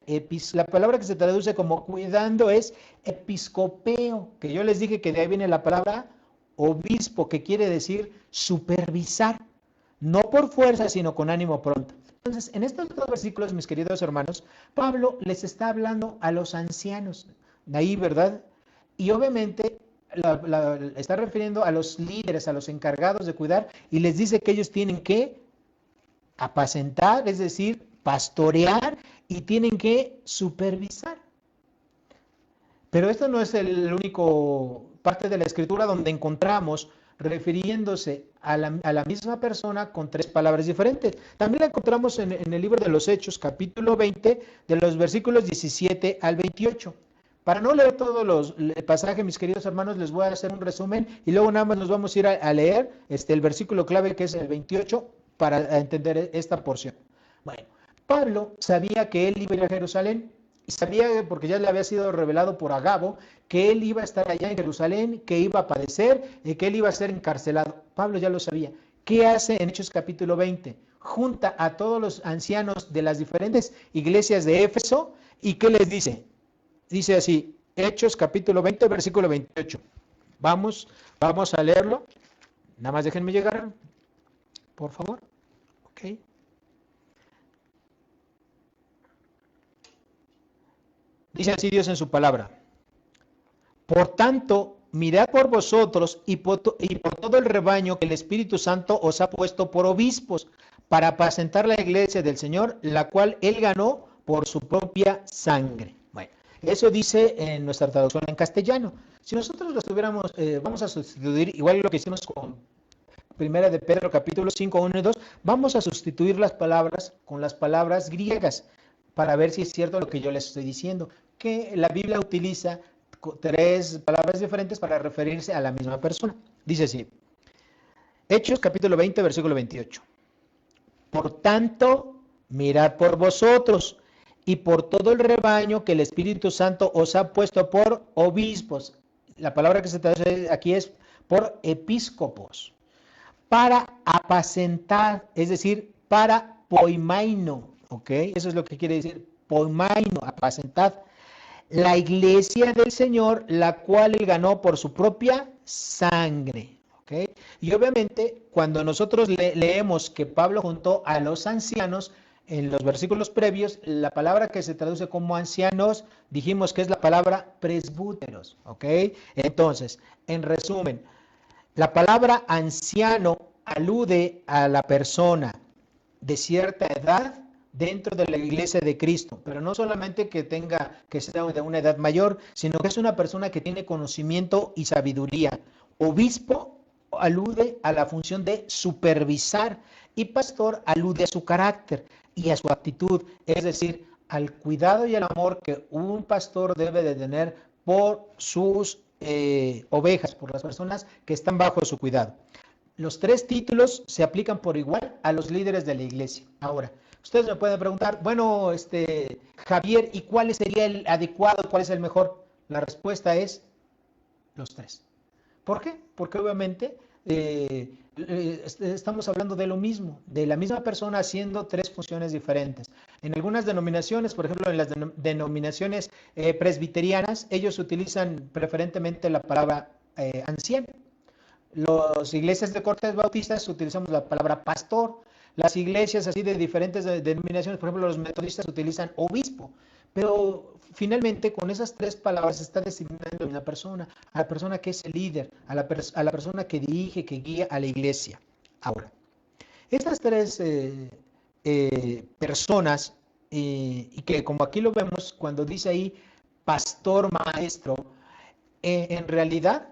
La palabra que se traduce como cuidando es episcopeo, que yo les dije que de ahí viene la palabra obispo, que quiere decir supervisar, no por fuerza, sino con ánimo pronto. Entonces, en estos dos versículos, mis queridos hermanos, Pablo les está hablando a los ancianos, de ahí, ¿verdad? Y obviamente está refiriendo a los líderes, a los encargados de cuidar, y les dice que ellos tienen que apacentar, es decir, pastorear, y tienen que supervisar. Pero esto no es el único parte de la escritura donde encontramos refiriéndose a la misma persona con tres palabras diferentes. También la encontramos en el libro de los Hechos, capítulo 20, de los versículos 17 al 28. Para no leer todos el pasaje, mis queridos hermanos, les voy a hacer un resumen y luego nada más nos vamos a ir a leer el versículo clave, que es el 28, para entender esta porción. Bueno, Pablo sabía que él iba a ir a Jerusalén, y sabía, porque ya le había sido revelado por Agabo, que él iba a estar allá en Jerusalén, que iba a padecer, que él iba a ser encarcelado. Pablo ya lo sabía. ¿Qué hace en Hechos capítulo 20? Junta a todos los ancianos de las diferentes iglesias de Éfeso, ¿y qué les dice? Dice así, Hechos capítulo 20, versículo 28. Vamos a leerlo. Nada más déjenme llegar, por favor. Ok. Dice así Dios en su palabra. Por tanto, mirad por vosotros y por todo el rebaño que el Espíritu Santo os ha puesto por obispos, para apacentar la iglesia del Señor, la cual Él ganó por su propia sangre. Bueno, eso dice en nuestra traducción en castellano. Si nosotros lo estuviéramos, vamos a sustituir, igual lo que hicimos con Primera de Pedro, capítulo 5, 1 y 2, vamos a sustituir las palabras con las palabras griegas, para ver si es cierto lo que yo les estoy diciendo, que la Biblia utiliza tres palabras diferentes para referirse a la misma persona. Dice así, Hechos capítulo 20, versículo 28. Por tanto, mirad por vosotros y por todo el rebaño que el Espíritu Santo os ha puesto por obispos. La palabra que se traduce aquí es por episcopos, para apacentar, es decir, para poimaino. ¿Ok? Eso es lo que quiere decir poimaino, apacentad. La iglesia del Señor, la cual Él ganó por su propia sangre. ¿Ok? Y obviamente, cuando nosotros leemos que Pablo juntó a los ancianos, en los versículos previos, la palabra que se traduce como ancianos, dijimos que es la palabra presbúteros. ¿Ok? Entonces, en resumen, la palabra anciano alude a la persona de cierta edad dentro de la iglesia de Cristo, pero no solamente que sea de una edad mayor, sino que es una persona que tiene conocimiento y sabiduría. Obispo alude a la función de supervisar y pastor alude a su carácter y a su actitud, es decir, al cuidado y al amor que un pastor debe de tener por sus ovejas, por las personas que están bajo su cuidado. Los tres títulos se aplican por igual a los líderes de la iglesia. Ahora, ustedes me pueden preguntar, bueno, Javier, ¿y cuál sería el adecuado, cuál es el mejor? La respuesta es los tres. ¿Por qué? Porque obviamente estamos hablando de lo mismo, de la misma persona haciendo tres funciones diferentes. En algunas denominaciones, por ejemplo, en las denominaciones presbiterianas, ellos utilizan preferentemente la palabra anciano. Las iglesias de cortes bautistas utilizamos la palabra pastor. Las iglesias así de diferentes denominaciones, por ejemplo, los metodistas utilizan obispo. Pero finalmente con esas tres palabras se está designando a una persona, a la persona que es el líder, a la persona que dirige, que guía a la iglesia. Ahora, estas tres personas, y que como aquí lo vemos, cuando dice ahí pastor maestro, en realidad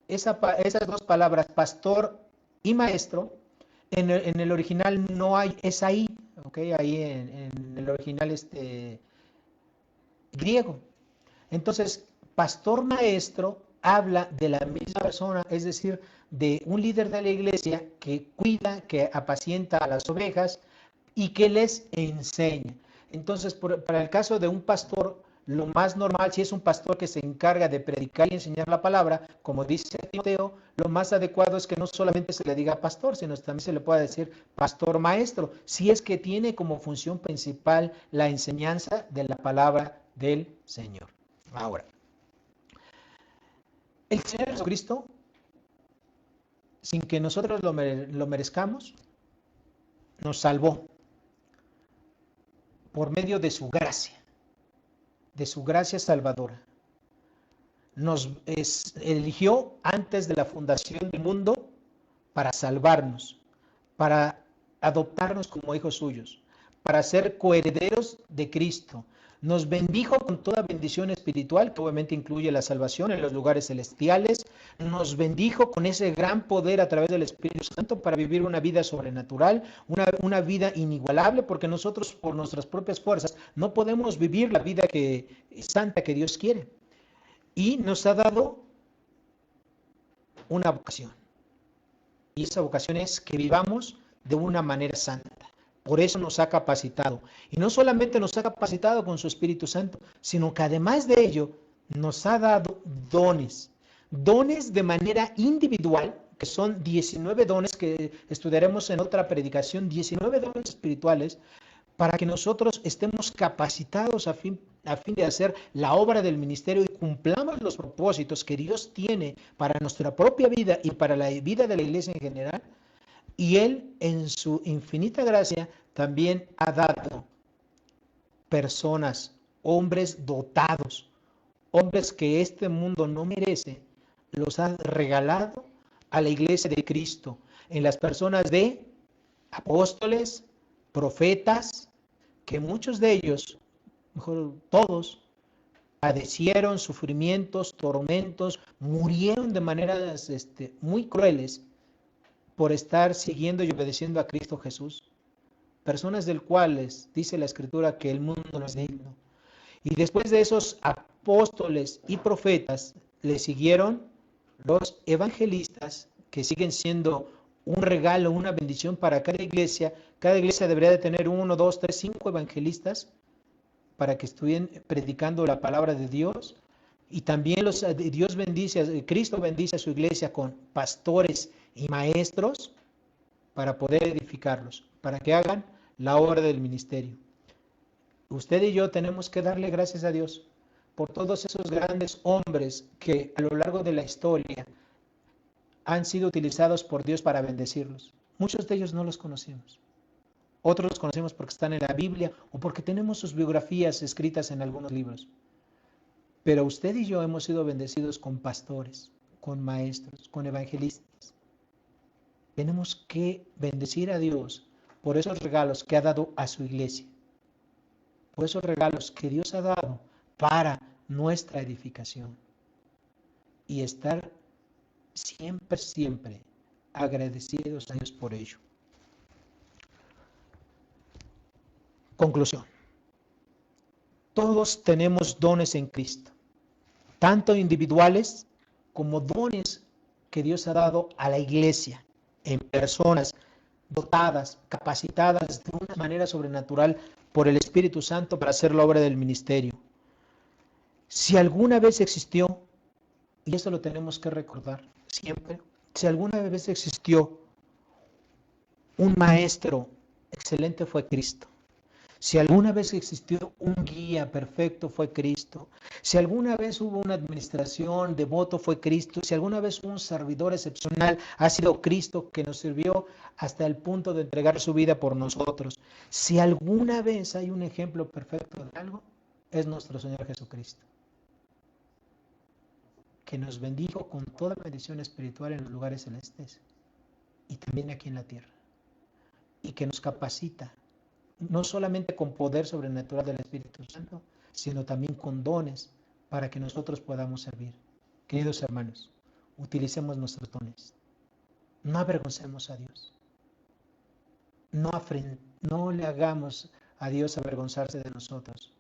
esas dos palabras, pastor y maestro, en el original no hay, es ahí, ¿ok? Ahí en el original griego. Entonces, pastor maestro habla de la misma persona, es decir, de un líder de la iglesia que cuida, que apacienta a las ovejas y que les enseña. Entonces, para el caso de un pastor, lo más normal, si es un pastor que se encarga de predicar y enseñar la palabra, como dice Timoteo, lo más adecuado es que no solamente se le diga pastor, sino también se le pueda decir pastor maestro, si es que tiene como función principal la enseñanza de la palabra del Señor. Ahora, el Señor Jesucristo, sin que nosotros lo merezcamos, nos salvó por medio de su gracia salvadora. Nos eligió antes de la fundación del mundo para salvarnos, para adoptarnos como hijos suyos, para ser coherederos de Cristo. Nos bendijo con toda bendición espiritual, que obviamente incluye la salvación en los lugares celestiales. Nos bendijo con ese gran poder a través del Espíritu Santo para vivir una vida sobrenatural, una vida inigualable, porque nosotros por nuestras propias fuerzas no podemos vivir la vida santa que Dios quiere. Y nos ha dado una vocación. Y esa vocación es que vivamos de una manera santa. Por eso nos ha capacitado. Y no solamente nos ha capacitado con su Espíritu Santo, sino que además de ello nos ha dado dones. Dones de manera individual, que son 19 dones que estudiaremos en otra predicación, 19 dones espirituales, para que nosotros estemos capacitados a fin de hacer la obra del ministerio y cumplamos los propósitos que Dios tiene para nuestra propia vida y para la vida de la iglesia en general. Y Él, en su infinita gracia, también ha dado personas, hombres dotados, hombres que este mundo no merece, los ha regalado a la iglesia de Cristo, en las personas de apóstoles, profetas, que muchos de ellos, mejor todos, padecieron sufrimientos, tormentos, murieron de maneras muy crueles, por estar siguiendo y obedeciendo a Cristo Jesús. Personas del cuales dice la Escritura que el mundo no es digno. Y después de esos apóstoles y profetas, le siguieron los evangelistas, que siguen siendo un regalo, una bendición para cada iglesia. Cada iglesia debería de tener 1, 2, 3, 5 evangelistas para que estudien predicando la palabra de Dios. Y también Cristo bendice a su iglesia con pastores y maestros para poder edificarlos, para que hagan la obra del ministerio. Usted y yo tenemos que darle gracias a Dios por todos esos grandes hombres que a lo largo de la historia han sido utilizados por Dios para bendecirlos. Muchos de ellos no los conocemos. Otros los conocemos porque están en la Biblia o porque tenemos sus biografías escritas en algunos libros. Pero usted y yo hemos sido bendecidos con pastores, con maestros, con evangelistas. Tenemos que bendecir a Dios por esos regalos que ha dado a su iglesia, por esos regalos que Dios ha dado para nuestra edificación. Y estar siempre agradecidos a Dios por ello. Conclusión. Todos tenemos dones en Cristo, tanto individuales como dones que Dios ha dado a la iglesia, en personas dotadas, capacitadas de una manera sobrenatural por el Espíritu Santo para hacer la obra del ministerio. Si alguna vez existió, y eso lo tenemos que recordar siempre, si alguna vez existió un maestro excelente fue Cristo. Si alguna vez existió un guía perfecto fue Cristo. Si alguna vez hubo una administración devoto fue Cristo. Si alguna vez hubo un servidor excepcional ha sido Cristo, que nos sirvió hasta el punto de entregar su vida por nosotros. Si alguna vez hay un ejemplo perfecto de algo, es nuestro Señor Jesucristo, que nos bendijo con toda bendición espiritual en los lugares celestes y también aquí en la tierra, y que nos capacita no solamente con poder sobrenatural del Espíritu Santo, sino también con dones para que nosotros podamos servir. Queridos hermanos, utilicemos nuestros dones. No avergoncemos a Dios. No le hagamos a Dios avergonzarse de nosotros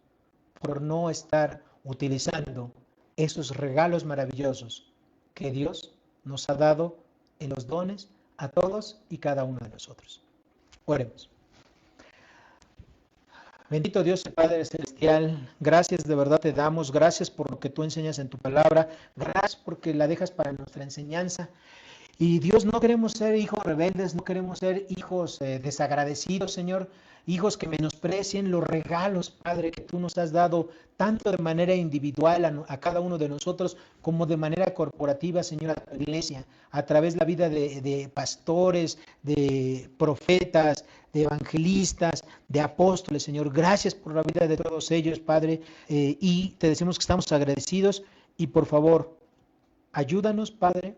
por no estar utilizando esos regalos maravillosos que Dios nos ha dado en los dones a todos y cada uno de nosotros. Oremos. Bendito Dios y Padre Celestial, gracias de verdad te damos, gracias por lo que tú enseñas en tu palabra, gracias porque la dejas para nuestra enseñanza. Y Dios, no queremos ser hijos rebeldes, no queremos ser hijos desagradecidos, Señor, hijos que menosprecien los regalos, Padre, que tú nos has dado, tanto de manera individual a cada uno de nosotros, como de manera corporativa, Señor, a tu iglesia, a través de la vida de pastores, de profetas, de evangelistas, de apóstoles, Señor. Gracias por la vida de todos ellos, Padre, y te decimos que estamos agradecidos y por favor, ayúdanos, Padre,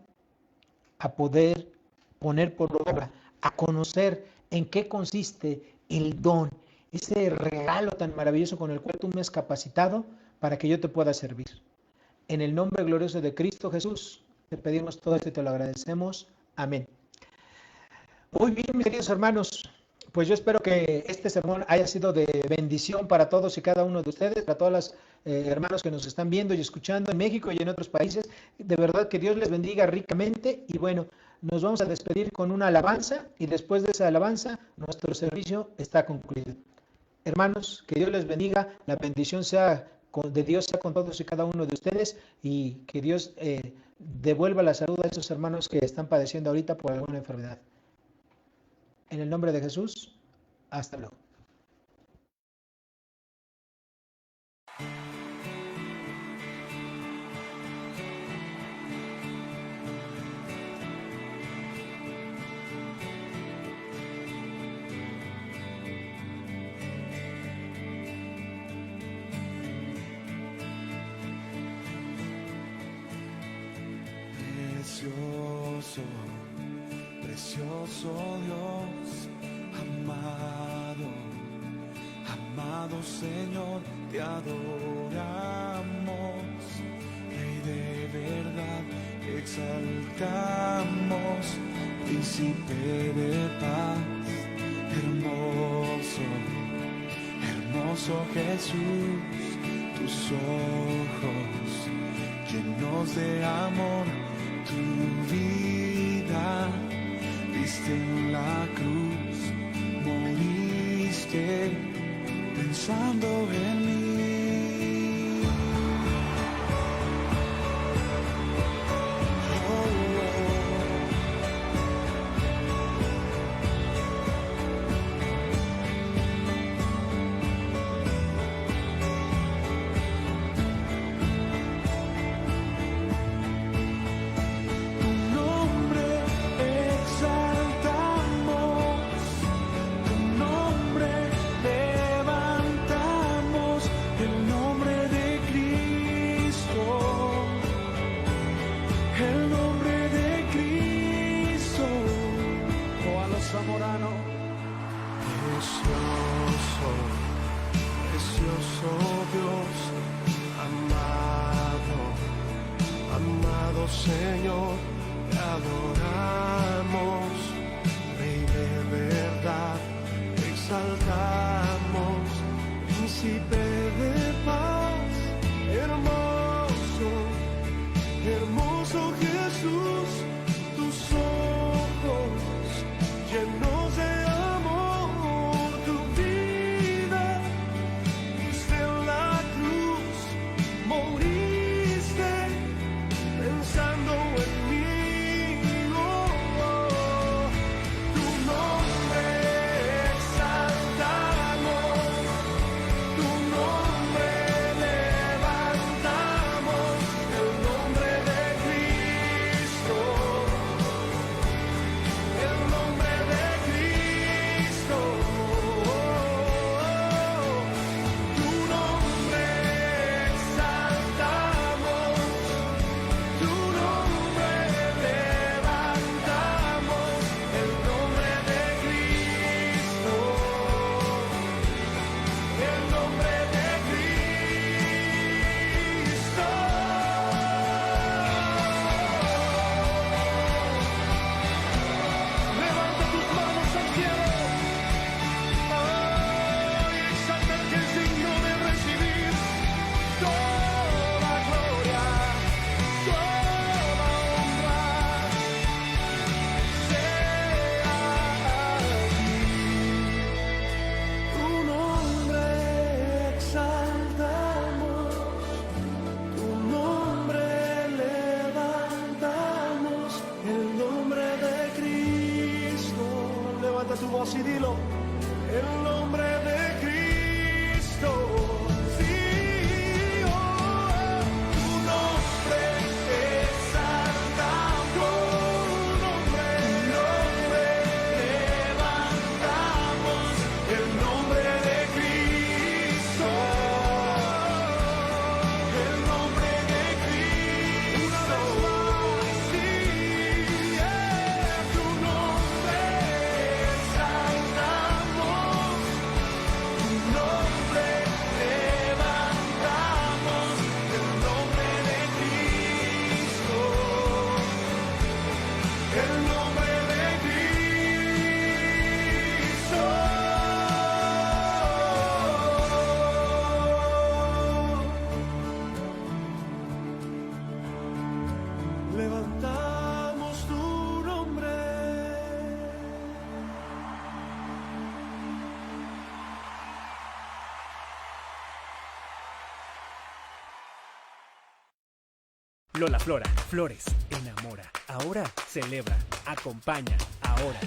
a poder poner por obra, a conocer en qué consiste el don, ese regalo tan maravilloso con el cual tú me has capacitado para que yo te pueda servir. En el nombre glorioso de Cristo Jesús, te pedimos todo esto y te lo agradecemos. Amén. Muy bien, mis queridos hermanos, pues yo espero que este sermón haya sido de bendición para todos y cada uno de ustedes, para todos los hermanos que nos están viendo y escuchando en México y en otros países. De verdad que Dios les bendiga ricamente y bueno, nos vamos a despedir con una alabanza y después de esa alabanza nuestro servicio está concluido. Hermanos, que Dios les bendiga, la bendición de Dios sea con todos y cada uno de ustedes y que Dios devuelva la salud a esos hermanos que están padeciendo ahorita por alguna enfermedad. En el nombre de Jesús, hasta luego. Precioso, precioso Dios, amado, amado Señor, te adoramos, Rey de verdad, exaltamos, Príncipe de paz, hermoso, hermoso Jesús, tus ojos llenos de amor, tu vida diste en la cruz, moriste pensando en mí. Dilo así, dilo. El nombre de Cristo. Sí, oh, tu nombre es santo, tu nombre levantamos, el nombre de Cristo, el nombre de Cristo. Sí, tu nombre exaltamos, tu nombre levantamos, el nombre de Cristo, el nombre de Cristo. Levantamos tu nombre. Lola Flora, Flores, enamora, ahora celebra, acompaña, ahora.